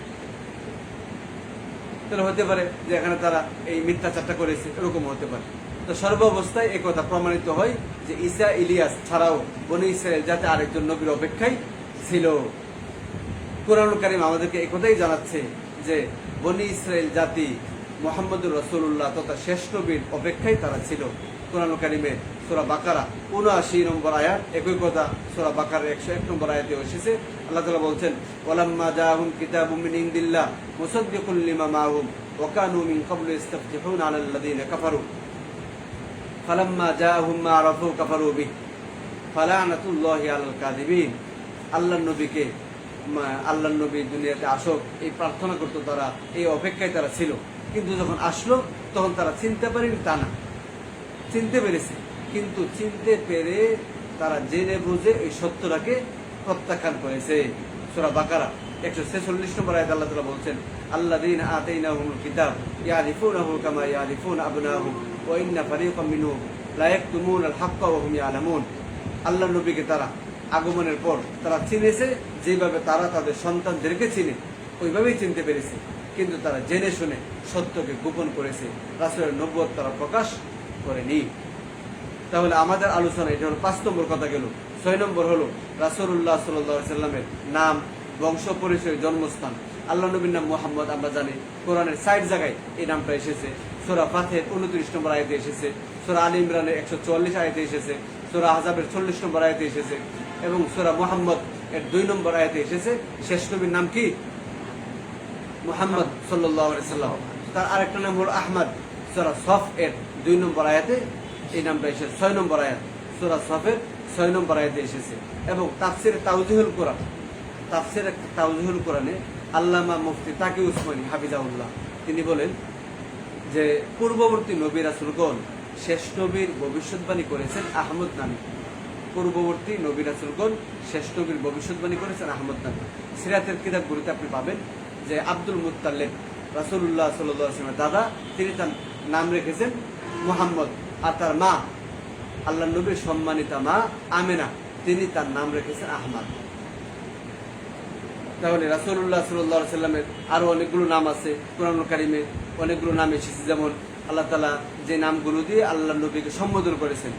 তাহলে হতে পারে যে এখানে তারা এই মিথ্যাচারটা করেছে, এরকম হতে পারে। তো সর্বাবস্থায় এই কথা প্রমাণিত হয় যে ঈসা ইলিয়াস ছাড়াও বনী ইসরায়েল জাতি আরেকজন নবীর অপেক্ষায় ছিল। কুরআনুল কারীম আমাদেরকে এই কথাই জানাচ্ছে যে বনী ইসরায়েল জাতি মুহাম্মদুর রাসূলুল্লাহ তথা শেষ নবীর অপেক্ষায় তারা ছিল। কুরআনুল কারীমে সূরা বাকারা ৭৯ নম্বর আয়াত, একই কথা সূরা বাকারার ১০১ নম্বর আয়াতে এসেছে। আল্লাহ তাআলা বলছেন ওয়ালাম্মা জাআহুম কিতাবুম মিন ইনদিল্লাহ মুসাদ্দিকুল লিমা মাআহুম ওয়া কানু মিন ক্বাবলু ইস্তাফতিহুনা আলাল্লাযীনা কাফারু ফালাম্মা জাআহুম মা আরাফু কাফারু বিহি ফালানাতুল্লাহি আলাল কাযিবিন। আল্লাহর নবী দুনিয়াতে আসুক এই প্রার্থনা করতো তারা, এই অপেক্ষায় তারা ছিল। কিন্তু যখন আসলো তখন তারা চিনতে পারেনি তা না, চিনতে পেরেছে। কিন্তু চিনতে পেরে তারা জেনে বুঝে এই সত্যটাকে প্রত্যাখ্যান করেছে। সূরা বাকারা ১৪৬ নম্বর আয়াতে আল্লাহ তাআলা বলছেন আল্লাযীনা আতাইনাহুমুল কিতাব ইয়ারিফুনাহু কামা ইয়ারিফুনা আবনাহুম ওয়া ইন্না ফারীকাম মিনহুম লা ইয়াকতুমুনাল হাক্কা ওয়া হুম ইয়ালামুন। আল্লাহর নবীকে তারা আগমনের পর তারা চিনেছে যেভাবে তারা তাদের সন্তানদেরকে চিনে, ওইভাবেই চিনতে পেরেছে। কিন্তু তারা জেনে শুনে সত্যকে গোপন করেছে, রাসূলের নবুয়ত তারা প্রকাশ করেনি। তাহলে আমাদের আলোচনা এটা হলো 5 নম্বর কথা গেল। 6 নম্বর হলো রাসূলুল্লাহ সাল্লাল্লাহু আলাইহি সাল্লামের নাম, বংশ পরিচয়, জন্মস্থান। আল্লাহ নবীর নাম মুহাম্মদ, আমরা জানি কোরআনের 60 জায়গায় এই নামটা এসেছে। সূরা ফাতিহার 29 নম্বর আয়াতে এসেছে, সূরা আলী ইমরানের 144 আয়াতে এসেছে, সূরা আহজাবের 40 নম্বর আয়াতে এসেছে এবং সূরা মুহাম্মদ এর 2 নম্বর আয়াতে এসেছে। শেষ নবীর নাম কি? মুহাম্মদ সাল্লাল্লাহু আলাইহি সাল্লাম। তার আরেকটা নাম হলো আহমদ। সূরা সফ এর 2 নম্বর আয়াতে এই নামটা এসেছে। 6 নম্বর আয়াত সূরা সফের 6 নম্বর আয়াতে এসেছে। এবং তাফসিরে তাওজিহুল কোরআনে আল্লামা মুফতি তাকি উসমানী হাফিজাহুল্লাহ তিনি বলেন যে পূর্ববর্তী নবী রাসূলগণ শেষ নবীর ভবিষ্যৎবাণী করেছেন আহমদ নামে। পূর্ববর্তী নবী রাসূলগণ শেষ নবীর ভবিষ্যৎবাণী করেছেন আহমদ নামে। সিরাতের কিতাবগুলোতে আপনি পাবেন যে আব্দুল মুত্তালিব রাসূলুল্লাহ সাল্লাল্লাহু আলাইহি ওয়াসাল্লামের দাদা, তিনি তার নাম রেখেছেন মুহাম্মদ। আর তার মা আল্লাহর নবীর সম্মানিতা মা আমেনা, তিনি তার নাম রেখেছেন আহমদ। তাহলে রাসূলুল্লাহ সাল্লাল্লাহু আলাইহি ওয়াসাল্লামের আরো অনেকগুলো নাম আছে। কুরআনুল কারীমে অনেকগুলো নাম এসেছে, যেমন আল্লাহ তাআলা যে নামগুলো দিয়ে আল্লাহ নবীকে সম্বোধন করেছেন,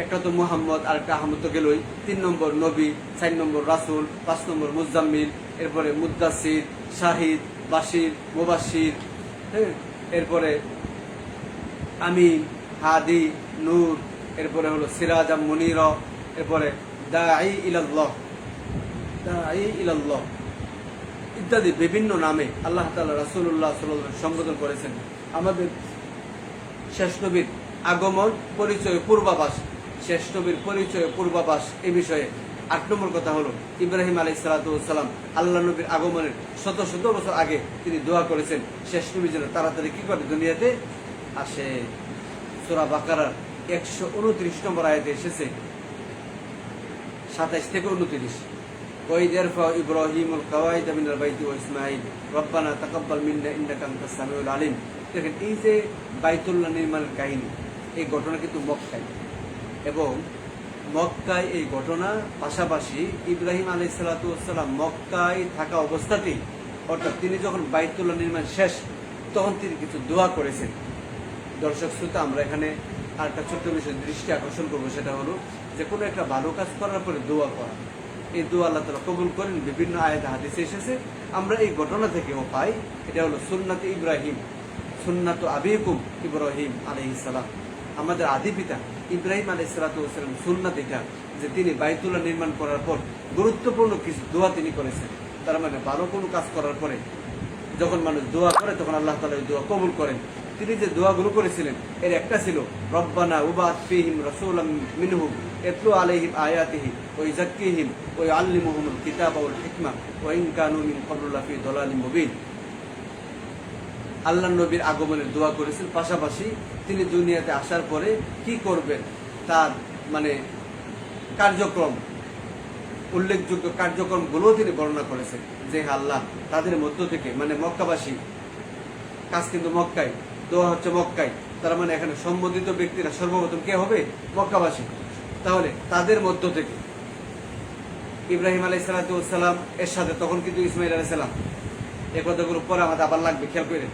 একটা তো মুহাম্মদ, আর একটা আহমদ তো গেলই, 3 নম্বর নবী, 4 নম্বর রাসূল, 5 নম্বর মুজাম্মিল, এরপরে মুদ্দাসির, শাহিদ, বাশির, মুবাশশির, হ্যাঁ, এরপরে আমিন, হাদি, নূর, এরপরে হলো সিরাজাম মুনির, এরপরে দাঈ ইলাল্লাহ, দাঈ ইলাল্লাহ ইত্যাদি বিভিন্ন নামে আল্লাহ তাআলা রাসূলুল্লাহ সাল্লাল্লাহু আলাইহি ওয়াসাল্লাম সম্বোধন করেছেন। আমাদের শেষ নবীর আগমন, পরিচয়, পূর্বাভাস, শেষ নবীর পরিচয়, পূর্বাভাস এই বিষয়ে 8 নম্বর কথা হলো ইব্রাহিম আলাইহিস সালাতু ওয়াস সালাম আল্লাহ নবীর আগমনের শত শত বছর আগে তিনি দোয়া করেছেন শেষ নবী যেন তাড়াতাড়ি কি করে দুনিয়াতে আসে। সূরা বাকারার 129 নম্বর আয়াতে এসেছে 27 থেকে 29, وإذ يرفع إبراهيم القواعد من البيت وإسماعيل ربنا تقبل منا إنك أنت السميع العليم। দেখেন এই যে বাইতুল্লাহ নির্মাণের কাহিনী, এই ঘটনা কিন্তু মক্কায়, এবং মক্কায় এই ঘটনা পাশাপাশি ইব্রাহিম আলাইহিস সালাতু ওয়াস সালাম মক্কায় থাকা অবস্থাতেই, অর্থাৎ তিনি যখন বাইতুল্লাহ নির্মাণ শেষ তখন তিনি কিছু দোয়া করেছেন। দর্শক শ্রোতা, আমরা এখানে আরেকটা ছোট্ট বিষয় দৃষ্টি আকর্ষণ করবো, সেটা হলো যে কোনো একটা ভালো কাজ করার পরে দোয়া করা। এই দোয়া আল্লাহ তাআলা কবুল করেন, বিভিন্ন আয়াতে হাদিসে এসেছে। আমরা এই ঘটনা থেকেও পাই, এটা হলো সুন্নাতে ইব্রাহিম, সুন্নাতু আবিকুম ইব্রাহিম আলাইহিস সালাম, আমাদের আদি পিতা ইব্রাহিম আলাইহিস সালাতু ওয়াস সালাম সুন্নাত এটা, যে তিনি বাইতুল্লাহ নির্মাণ করার পর গুরুত্বপূর্ণ কিছু দোয়া তিনি করেছেন। তার মানে ভালো কোনো কাজ করার পরে যখন মানুষ দোয়া করে তখন আল্লাহ তাআলা এই দোয়া কবুল করেন। তিনি যে দোয়াগুলো করেছিলেন এর একটা ছিল রব্বানা উবাত ফীহিম রাসূলাম মিনহুম ইয়াতলু আলাইহিম আয়াতিহি ওয়া ইযাক্কিহিম ওয়া ইউআল্লিমুহুমুল কিতাবা ওয়াল হিকমা ওয়া ইন কানু মিন ক্বাবলু লাফি দালালিম মুবিন। আল্লাহ নবীর আগমনের দোয়া করেছেন, পাশাপাশি তিনি দুনিয়াতে আসার পরে কি করবেন তার মানে কার্যক্রম, উল্লেখযোগ্য কার্যক্রমগুলো তিনি বর্ণনা করেছেন। যে আল্লাহ তাদের মধ্য থেকে, মানে মক্কাবাসী, কাজ কিন্তু মক্কায়, দোয়া হচ্ছে মক্কায়, তার মানে এখানে সম্বোধিত ব্যক্তিরা সর্বপ্রথম কে হবে? মক্কাবাসী। তাহলে তাদের মধ্য থেকে ইব্রাহিম আলাইহিস সালাতু ওয়াস সালাম এর সাথে তখন কিন্তু ইসমাঈল আলাইহিস সালাম, এই কথাগুলো পরে আমাদের আবার লাগবে, খেয়াল করে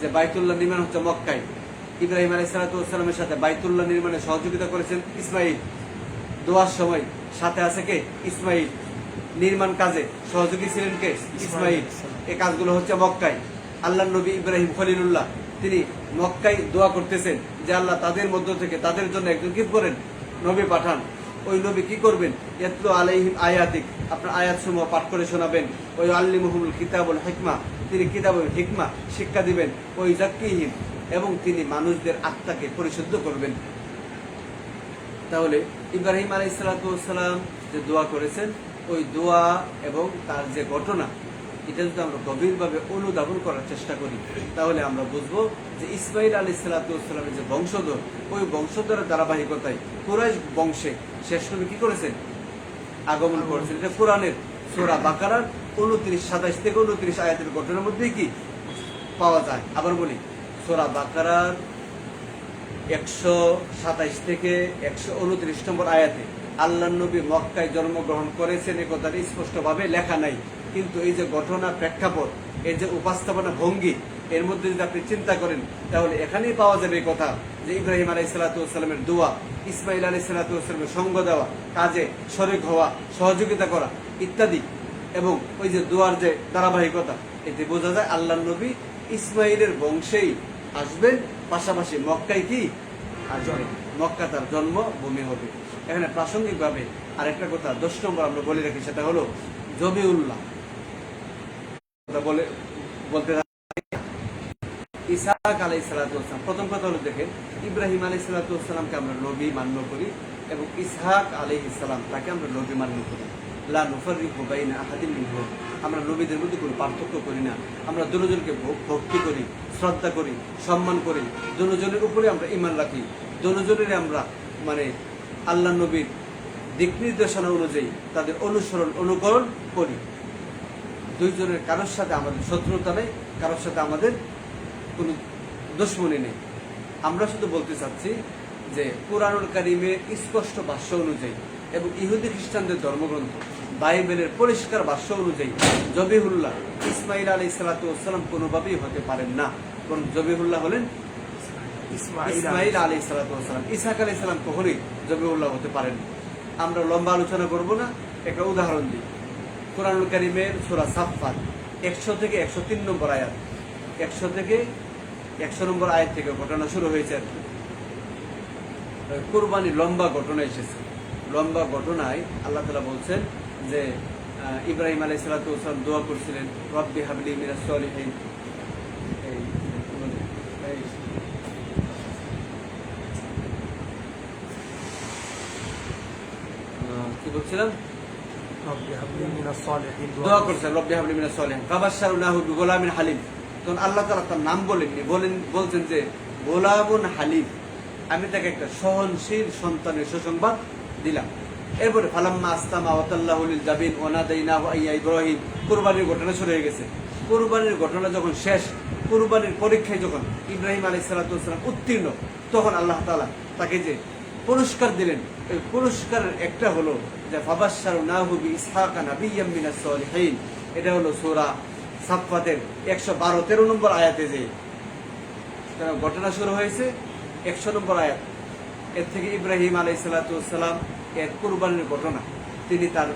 যে বাইতুল্লাহ নির্মাণ হচ্ছে মক্কায়, ইব্রাহিম আলাইহিস সালাতু ওয়াস সালামের সাথে বাইতুল্লাহ নির্মাণে সহযোগিতা করেছেন ইসমাঈল, দোয়ার সময় সাথে আছে কে? ইসমাঈল, নির্মাণ কাজে সহযোগী ছিলেন কে? ইসমাঈল। এই কাজগুলো হচ্ছে মক্কায়। আল্লাহ নবী ইব্রাহিম খলিলুল্লাহ তিনি মক্কায় দোয়া করতেছেন যে আল্লাহ তাদের মধ্য থেকে তাদের জন্য একজন কি করেন? নবী পাঠান। ওই নবী কি করবেন? ইয়াতলু আলাইহিম আয়াতিক, আপনার আয়াতসমূহ পাঠ করে শোনাবেন। ওই আল্লিমুহুমুল কিতাবুল হিকমা, তিনি কিতাবুল হিকমা শিক্ষা দিবেন। ওই যাক্কিহিম, এবং তিনি মানুষদের আত্মাকে পরিশুদ্ধ করবেন। তাহলে ইব্রাহিম আলাইহিস সালাতু ওয়াস সালাম যে দোয়া করেছেন, ওই দোয়া এবং তার যে ঘটনা, এটা যদি আমরা গভীরভাবে অনুধাবন করার চেষ্টা করি তাহলে আমরা বুঝবো যে ইসমাঈল আলাইহিস সালাতু ওয়াস সালামের যে বংশধর, ওই বংশধরের ধারাবাহিকতায় কুরাইশ বংশে শেষ নবী কি করেছেন? আগমন করেছেন। এটা কোরআনের সূরা বাকারার 29, 27 থেকে 29 আয়াতের ঘটনার মধ্যেই কি পাওয়া যায়। আবার বলি, সূরা বাকারার 127 থেকে 129 নম্বর আয়াতে আল্লাহ নবী মক্কায় জন্মগ্রহণ করেছেন এ কথাটি স্পষ্টভাবে লেখা নাই, কিন্তু এই যে ঘটনা প্রেক্ষাপট, এই যে উপস্থাপনা ভঙ্গি, এর মধ্যে যদি আপনি চিন্তা করেন তাহলে এখানেই পাওয়া যাবে এই কথা যে ইব্রাহিম আলাইহিস সালাতু ওয়াস সালামের দোয়া, ইসমাঈল আলাইহিস সালাতু ওয়াস সালামের সঙ্গ দেওয়া, কাজে শরীক হওয়া, সহযোগিতা করা ইত্যাদি, এবং ওই যে দোয়ার যে ধারাবাহিকতা, এতে বোঝা যায় আল্লাহ নবী ইসমাঈলের বংশেই আসবেন, পাশাপাশি মক্কায় কি আসবেন, মক্কা তার জন্মভূমি হবে। এখানে প্রাসঙ্গিকভাবে আরেকটা কথা 10 নম্বর আমরা বলে রাখি, সেটা হলো জবিউল্লাহ বলতে ইসহাক আলাইহিস সালাতু ওয়াস সালাম। প্রথম কথা হলো, দেখেন ইব্রাহিম আলাইহিস সালাতু ওয়াস সালামকে আমরা নবী মান্য করি, এবং ইসহাক আলাইহিস সালাম তাকে আমরা নবী মান্য করি। লা নুফাররিকু বাইনা আহাদিন মিনহুম, আমরা নবীদের মধ্যে কোনো পার্থক্য করি না। আমরা দুজনকে ভক্তি করি, শ্রদ্ধা করি, সম্মান করি, দুজনের উপরে আমরা ঈমান রাখি, দুজনের আমরা মানে আল্লাহ নবীর দিক নির্দেশনা অনুযায়ী তাদের অনুসরণ অনুকরণ করি। দুইজনের কারোর সাথে আমাদের শত্রুতা নেই, কারোর সাথে আমাদের কোনো দুশমনি নেই। আমরা শুধু বলতে চাচ্ছি যে কুরআনুল কারীমের স্পষ্ট ভাষ্য অনুযায়ী এবং ইহুদি খ্রিস্টানদের ধর্মগ্রন্থ বাইবেলের পরিষ্কার ভাষ্য অনুযায়ী জবিহুল্লাহ ইসমাঈল আলাইহিস সালাতু ওয়াস সালাম কোনোভাবেই হতে পারেন না, কারণ জবিহুল্লাহ হলেন ইসমাইল আলাইহিস সালাম। ইসহাক আলাইহিস সালাম কখনোই জবিহুল্লাহ হতে পারেন। আমরা লম্বা আলোচনা করব না, একটা উদাহরণ দিই। কুরআনুল কারীমের সূরা সাফফাত 100 থেকে 103 নম্বর আয়াত, 100 থেকে 100 নম্বর আয়াত থেকে ঘটনা শুরু হয়েছে। কুরবানি লম্বা ঘটনা এসেছে। লম্বা ঘটনায় আল্লাহ তাআলা বলছেন যে ইব্রাহিম আলাইহিস সালাম দোয়া করছিলেন, রব্বি হাবলি মিনাস সলিহিন। কি বলছিলাম? দোয়া করছেন রব্বি হাবলি মিনাস সলিহিন ফাবাশশারনাহু বিগুলামিন হালিম। তখন আল্লাহ তাআলা তার নাম বলেননি, বলছেন যে গোলামুন হালিম, আমি তাকে একটা সহনশীল সন্তানের সুসংবাদ দিলাম। এরপরে ফালাম্মা আসলামা ওয়া তাল্লাহু লিল জাবিন ওয়া নাদাইনাহু আইয়া ইব্রাহিম, কুরবানির ঘটনা শুরু হয়ে গেছে। কুরবানির ঘটনা যখন শেষ, কুরবানির পরীক্ষায় যখন ইব্রাহিম আলাইহিস সালাম উত্তীর্ণ, তখন আল্লাহ তাআলা তাকে যে পুরস্কার দিলেন, এই পুরস্কারের একটা হলো যে ফাবাশশারনাহু বিইসহাকা নাবিয়্যাম মিনাস সলিহিন। এটা হলো সূরা সাফফাতের 112-13 নম্বর আয়াতে যে ঘটনা শুরু হয়েছে। 100 নম্বর আয়াত, এর থেকে ইব্রাহিম আলাইহিস সালাম এর কুরবানির ঘটনা। তিনি তার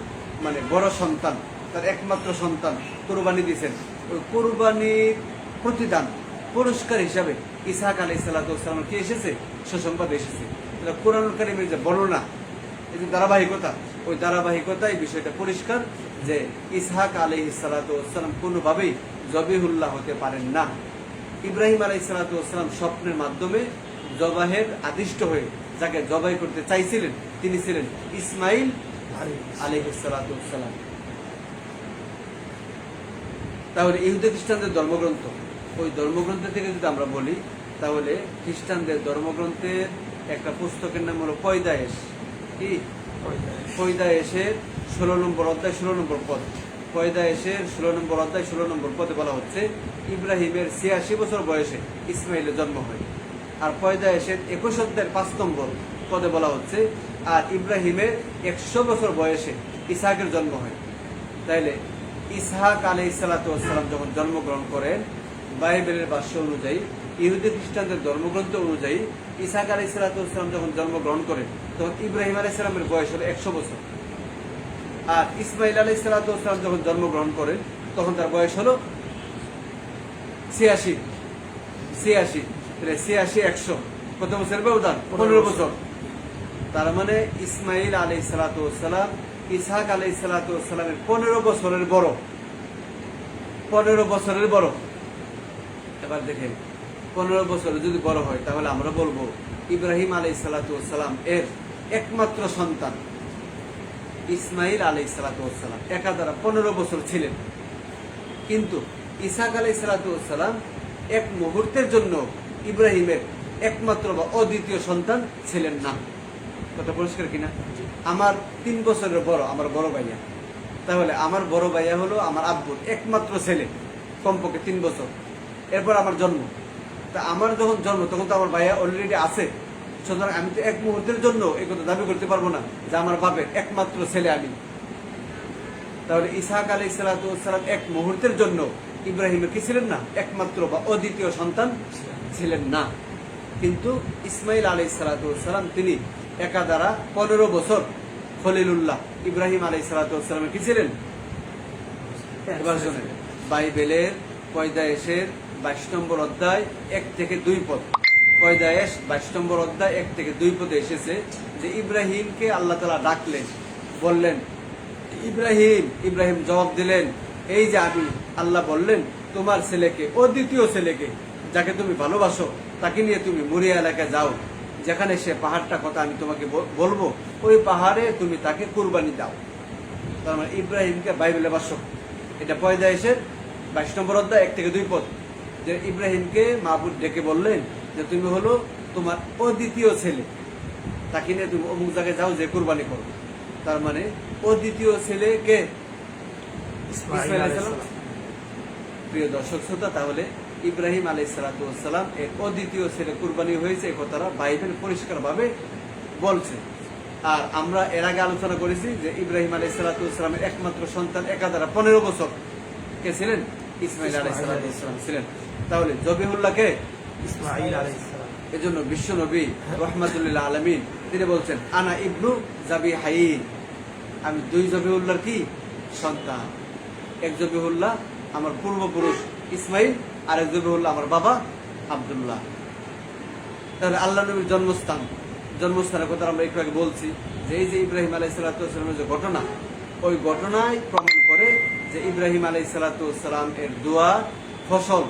বড় সন্তান, তার একমাত্র সন্তান কুরবানি দিয়েছেন। ওই কুরবানির প্রতিদান পুরস্কার হিসাবে ইসহাক আলাইহিস সালাম কি এসেছে? সুসংবাদ এসেছে। কুরআনুল কারীমের যে বর্ণনা, এই যে ধারাবাহিকতা, ওই ধারাবাহিকতায় বিষয়টা পরিষ্কার যে ইসহাক আলাইহিস সালাম কোনোভাবেই জবিহুল্লাহ হতে পারেন না। ইব্রাহিম আলাইহিস সালাম স্বপ্নের মাধ্যমে জবাহের আদিষ্ট হয়ে যাকে জবাই করতে চাইছিলেন তিনি ছিলেন ইসমাইল আলাইহিস সালাম। তাহলে ইহুদি খ্রিস্টানদের ধর্মগ্রন্থ, ওই ধর্মগ্রন্থ থেকে যদি আমরা বলি, তাহলে খ্রিস্টানদের ধর্মগ্রন্থের একটা পুস্তকের নাম হলো পয়দায়েশ। কি? পয়দায়েশের 16 নম্বর অধ্যায় 16 নম্বর পদ। পয়দায়েশের 16 নম্বর অধ্যায় 16 নম্বর পদে বলা হচ্ছে ইব্রাহিমের 86 বছর বয়সে ইসমাইলের জন্ম হয়। আর পয়দায়েশের 21 অধ্যায়ের 5 নম্বর পদে বলা হচ্ছে আর ইব্রাহিমের 100 বছর বয়সে ইসহাকের জন্ম হয়। তাইলে ইসহাক আলাইহিস সালাম যখন জন্মগ্রহণ করেন, বাইবেলের ভাষ্য অনুযায়ী, ইহুদি খ্রিস্টানদের ধর্মগ্রন্থ অনুযায়ী ইসহাক আলাইহিস সালাম যখন জন্মগ্রহণ করেন, তখন ইব্রাহিম আলাইহিস সালামের বয়স হলো 100 বছর। আর ইসমাইল আলাইহিস সালাম যখন জন্মগ্রহণ করেন, তখন তার বয়স হলো 86। 86 100 কত বছর ব্যবধান? 15 বছর। তার মানে ইসমাইল আলাইহিস সালাম ইসহাক আলাইহিস সালামের 15 বছরের বড়। 15 বছরের বড়। এবার দেখেন, 15 বছরের যদি বড় হয়, তাহলে আমরা বলবো ইব্রাহিম আলাইহিস সালাম এর একমাত্র সন্তান ইসমাইল আলাইহিস সালাম একাধারা 15 বছর ছিলেন। কিন্তু ইসহাক আলাইহিস সালাম এক মুহূর্তের জন্য ইব্রাহিমের একমাত্র বা অদ্বিতীয় সন্তান ছিলেন না। কথা পরিষ্কার কিনা? আমার 3 বছরের বড় আমার বড় ভাইয়া, তাহলে আমার বড় ভাইয়া হলো আমার আব্বুর একমাত্র ছেলে, কমপক্ষে 3 বছর। এরপর আমার জন্ম। তা আমার যখন জন্ম, তখন তো আমার ভাইয়া অলরেডি আছে। সুতরাং আমি তো এক মুহূর্তের জন্য এই কথা দাবি করতে পারবো না যে আমার বাপের একমাত্র ছেলে আমি। তাহলে ইসহাক আলাইহিস সালাম এক মুহূর্তের জন্য ইব্রাহিমের কি ছিলেন না? একমাত্র বা অদ্বিতীয় সন্তান ছিলেন না। কিন্তু ইসমাইল আলাইহিস সালাম তিনি একাধারা 15 বছর খলিলুল্লাহ ইব্রাহিম আলাইহিস সালামের কি ছিলেন? বাইবেলের পয়দায়েশের 22 নম্বর অধ্যায় 1 থেকে 2 পদ, পয়দায়েশ 22 নম্বর অধ্যায় 1 থেকে 2 পদে এসেছে যে ইব্রাহিমকে আল্লাহ তাআলা ডাকলেন, বললেন ইব্রাহিম জবাব দিলেন, এই যে আমি আল্লাহ বললেন তোমার ছেলেকে, অদ্বিতীয় ছেলেকে যাকে তুমি ভালোবাসো, তাকে নিয়ে তুমি মরিয়া এলাকায় যাও, যেখানে সে পাহাড়টা কথা আমি তোমাকে বলবো, ওই পাহাড়ে তুমি তাকে কুরবানি দাও। তার মানে ইব্রাহিমকে বাইবেলের ভাষ্য, এটা পয়দায়েশের 22 নম্বর অধ্যায় 1 থেকে 2 পদ, যে ইব্রাহিমকে মাহবুব ডেকে বললেন যে তুমি হলো তোমার অদ্বিতীয় ছেলে, তাকে নিয়ে তুমি অমুক জায়গায় যাও, যে কুরবানি করো। তার মানে অদ্বিতীয় ছেলে কে? ইসমাইল আলাইহিস সালাম। প্রিয় দর্শক শ্রোতা, তাহলে ইব্রাহিম আলাইহিস সালাম এর অদ্বিতীয় ছেলে কুরবানি হয়েছে, এই কথাটা বাইবেল পরিষ্কার ভাবে বলছে। আর আমরা এর আগে আলোচনা করেছি যে ইব্রাহিম আলাইহিস সালামের একমাত্র সন্তান একাধারা 15 বছর কে ছিলেন? ইসমাইল আলাইহিস সালাম ছিলেন। তাহলে জবিহুল্লাহ কে? ইসমাইল আলাইহিস সালাম। এজন্য বিশ্ব নবী রহমাতুল্লাহ আলামিন তিনি বলছেন আনা ইবনু জাবিহাইন, আমি দুই জবিহুল্লাহর কি সন্তান। এক জবিহুল্লাহ আমার পূর্বপুরুষ ইসমাইল, আর এক জবিহুল্লাহ আমার বাবা আব্দুল্লাহ। তাহলে আল্লাহ নবীর জন্মস্থানের কথা আমরা একটু আগে বলছি যে এই যে ইব্রাহিম আলাইহিস সালামের যে ঘটনা, ওই ঘটনায় প্রমাণ করে যে ইব্রাহিম আলাইহিস সালাম এর দোয়ার ফসল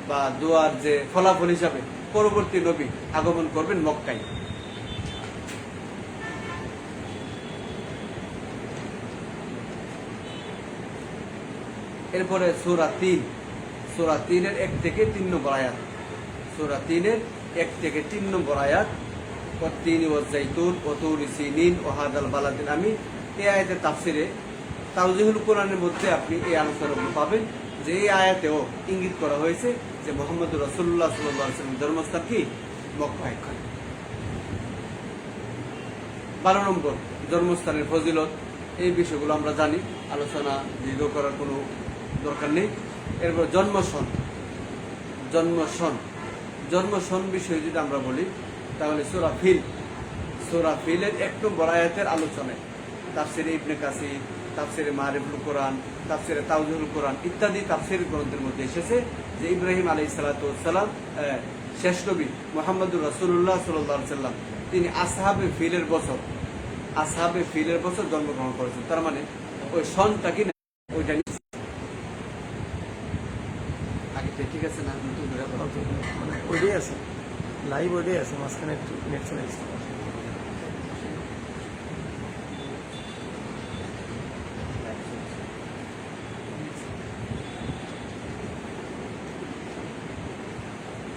বা দোয়ার যে ফলাফল হিসাবে পরবর্তী নবী আগমন করবেন মক্কায়। এরপরে সূরা 3 1 থেকে 3 নম্বর আয়াত, সূরা 3 1 থেকে 3 নম্বর আয়াত, ওয়াত-তিনি ওয়াজ-যাইতুন ওয়া তুরি সিনিন ওয়া হাদাল বালাদিল আমিন। এই আয়াতের তাফসিরে তাওজিহুল কোরআনের মধ্যে আপনি এই আলোচনাগুলো পাবেন যে এই আয়াতেও ইঙ্গিত করা হয়েছে যে মুহাম্মদুর রাসূলুল্লাহ সাল্লাল্লাহু আলাইহি ওয়াসাল্লাম জন্মস্থান কি মক্কায়। 12 নম্বর জন্মস্থানের ফজিলত, এই বিষয়গুলো আমরা জানি, আলোচনা দীর্ঘ করার কোনো দরকার নেই। এরপর জন্মসন বিষয়ে যদি আমরা বলি তাহলে সূরা ফিলের 1 নম্বর আয়াতের আলোচনায় তাফসিরে ইবনে কাসির, তাফসিরে মারিফুল কোরআন, তাফসিরে তাওজিহুল কোরআন ইত্যাদি তাফসির গ্রন্থের মধ্যে এসেছে যে ইব্রাহিম আলাইহিস সালাম শেষ নবী মুহাম্মদুর রাসূলুল্লাহ সাল্লাল্লাহু আলাইহি ওয়াসাল্লাম তিনি আসহাবে ফিলের বছর জন্মগ্রহণ করেছেন। তার মানে ওই সনটা কি না ওইটা আগে ঠিক আছে না, ওইটাই আছে, লাইভ ওইটাই আছে, মাঝখানে একটু নেট চলে গেছে।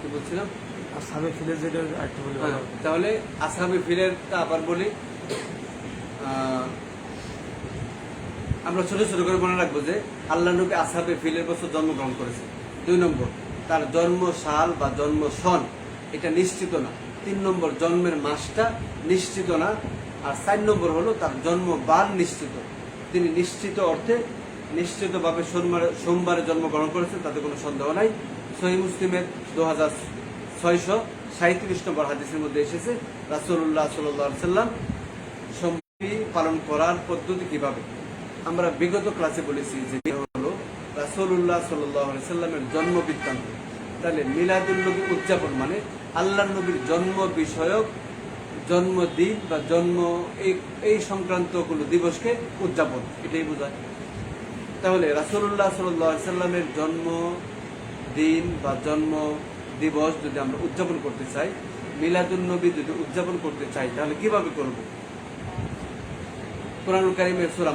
কি বলছিলাম? আসহাবে ফিলের যেটা আরেকটু বলি। তাহলে আসহাবে ফিলেরটা আবার বলি, আমরা ছোট ছোট করে মনে রাখবো যে আল্লাহ নবী আসহাবে ফিলের বছর জন্মগ্রহণ করেছেন। 2 নম্বর তার জন্ম সাল বা জন্ম সন এটা নিশ্চিত না। 3 নম্বর জন্মের মাসটা নিশ্চিত না। আর 4 নম্বর হলো তার জন্ম বার নিশ্চিত। তিনি নিশ্চিত অর্থে নিশ্চিতভাবে সোমবারে জন্মগ্রহণ করেছেন, তাতে কোনো সন্দেহ নাই। সহিহ মুসলিমের 2637 নম্বর হাদিসের মধ্যে এসেছে রাসূলুল্লাহ সাল্লাল্লাহু আলাইহি ওয়াসাল্লাম সোমবার পালন করার পদ্ধতি কিভাবে। আমরা বিগত ক্লাসে বলেছি যে হলো রাসূলুল্লাহ সাল্লাল্লাহু আলাইহি ওয়াসাল্লামের জন্ম বৃত্তান্ত। তাহলে মিলাদুন নবী উদযাপন মানে আল্লাহর নবীর জন্ম বিষয়ক জন্মদিন বা জন্ম এই সংক্রান্ত কোনো দিবসকে উদযাপন, এটাই বোঝায়। তাহলে রাসূলুল্লাহ সাল্লাল্লাহু আলাইহি ওয়াসাল্লামের জন্মদিন বা জন্ম দিবস যদি আমরা উদযাপন করতে চাই, মিলাদুন নবী যদি উদযাপন করতে চাই, তাহলে কিভাবে করব? কুরআনুল কারীমের সূরা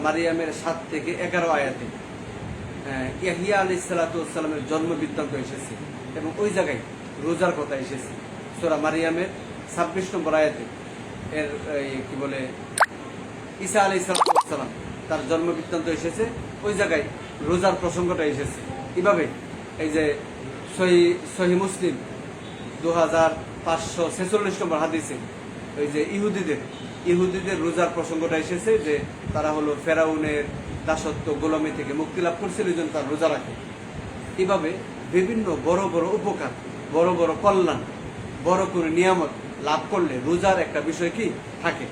মারিয়ামের 7 থেকে 11 আয়াতে ইয়াহইয়া আলাইহিস সালাতু ওয়াস সালামের জন্ম বৃত্তান্ত এসেছে এবং ওই জায়গায় রোজার কথা এসেছে। সূরা মারিয়ামের 26 নম্বর আয়াতে এর কি বলে ঈসা আলাইহিস সালাতু ওয়াস সালাম তার জন্ম বৃত্তান্ত এসেছে, ওই জায়গায় রোজার প্রসঙ্গটা এসেছে। এভাবে এই যে সহিহ মুসলিম 2546 নম্বর হাদিসে ওই যে ইহুদিদের রোজার প্রসঙ্গটা এসেছে যে তারা হলো ফেরাউনের দাসত্ব গোলামি থেকে মুক্তি লাভ করছিল, এই জন্য তারা রোজা রাখে। এভাবে বিভিন্ন বড় বড় উপকার, বড় বড় কল্যাণ, বড় করে নিয়ামত লাভ করলে রোজার একটা বিষয় কি থাকে।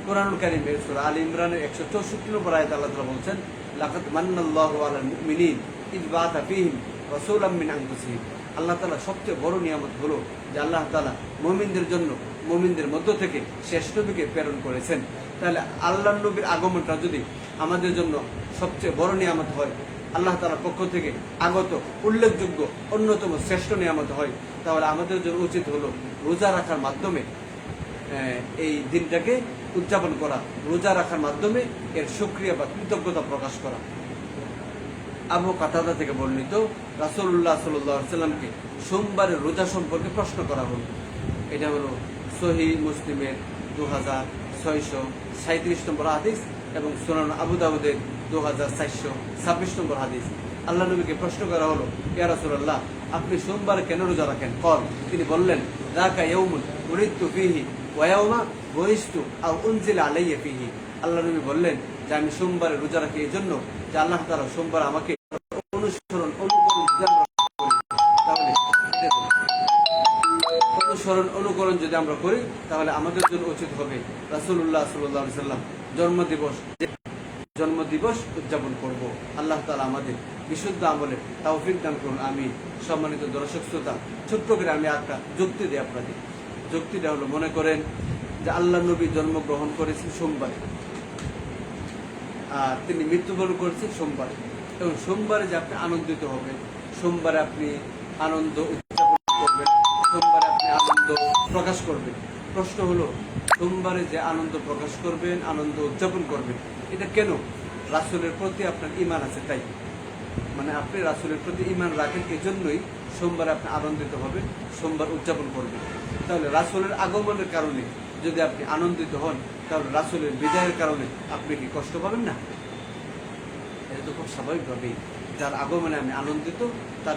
কুরআনুল কারীমের সূরা আল ইমরানের 164 নম্বর আয়াতে আল্লাহ তাআলা বলছেন লাকাদ মান্নাল্লাহু আলাল মুমিনিন ইয বাআথা ফীহিম রাসূলাম মিন আনফুসিহিম। আল্লাহ তাআলা সবচেয়ে বড় নিয়ামত হলো যে আল্লাহ তাআলা মুমিনদের জন্য মুমিনদের মধ্য থেকে শেষ নবীকে প্রেরণ করেছেন। তাহলে আল্লাহর নবীর আগমনটা যদি আমাদের জন্য সবচেয়ে বড় নিয়ামত হয়, আল্লাহ তাআলার পক্ষ থেকে আগত উল্লেখযোগ্য অন্যতম শ্রেষ্ঠ নিয়ামত হয়, তাহলে আমাদের জন্য উচিত হলো রোজা রাখার মাধ্যমে এই দিনটাকে উদযাপন করা, রোজা রাখার মাধ্যমে এর শুকরিয়া বা কৃতজ্ঞতা প্রকাশ করা। আবু কাতাদা থেকে বর্ণিত রাসূলুল্লাহ সাল্লাল্লাহু আলাইহি ওয়াসাল্লামকে সোমবারের রোজা সম্পর্কে প্রশ্ন করা হলো। এটা হলো সহিহ মুসলিমের 2637 নম্বর হাদিস এবং সুনান আবু দাউদের 2426 নম্বর হাদিস। আল্লাহ নবীকে প্রশ্ন করা হলো, ইয়া রাসূলুল্লাহ, আপনি সোমবার কেন রোজা রাখেন? তিনি বললেন, যাকা ইয়াউমুন উরিদতু ফীহি ওয়া ইয়াউমা বুইসতু আও উনজিলা আলাইয়া ফীহি। আল্লাহ নবী বললেন যে আমি সোমবারে রোজা রাখি এই জন্য যে আল্লাহ তাআলা সোমবার আমাকে অনুকরণ তাহলে অনুসরণ অনুকরণ যদি আমরা করি তাহলে আমাদের জন্য উচিত হবে রাসূলুল্লাহ সাল্লাল্লাহু আলাইহি সাল্লাম জন্মদিবস উদযাপন করব। আল্লাহ তাআলা আমাদের বিশুদ্ধ আমলে তৌফিক দান করুন। আমি সম্মানিত দর্শক শ্রোতা, ছোট্ট করে আমি একটা যুক্তি দিই আপনাদের। যুক্তিটা হলো, মনে করেন যে আল্লাহ নবী জন্মগ্রহণ করেছেন সোমবারে, আর তিনি মৃত্যুবরণ করেছেন সোমবারে, এবং সোমবারে যে আপনি আনন্দিত হবেন, সোমবারে আপনি আনন্দ উদযাপন করবেন, সোমবারে আপনি আনন্দ প্রকাশ করবেন। প্রশ্ন হলো, সোমবারে যে আনন্দ প্রকাশ করবেন, আনন্দ উদযাপন করবেন, এটা কেন? রাসূলের প্রতি আপনার ঈমান আছে তাই, মানে আপনি রাসূলের প্রতি ঈমান রাখেন, এজন্যই সোমবারে আপনি আনন্দিত হবেন, সোমবার উদযাপন করবেন। তাহলে রাসূলের আগমনের কারণে যদি আপনি আনন্দিত হন, তাহলে রাসূলের বিদায়ের কারণে আপনি কি কষ্ট পাবেন না? এটা তো খুব স্বাভাবিকভাবেই, যার আগমনে আমি আনন্দিত, তার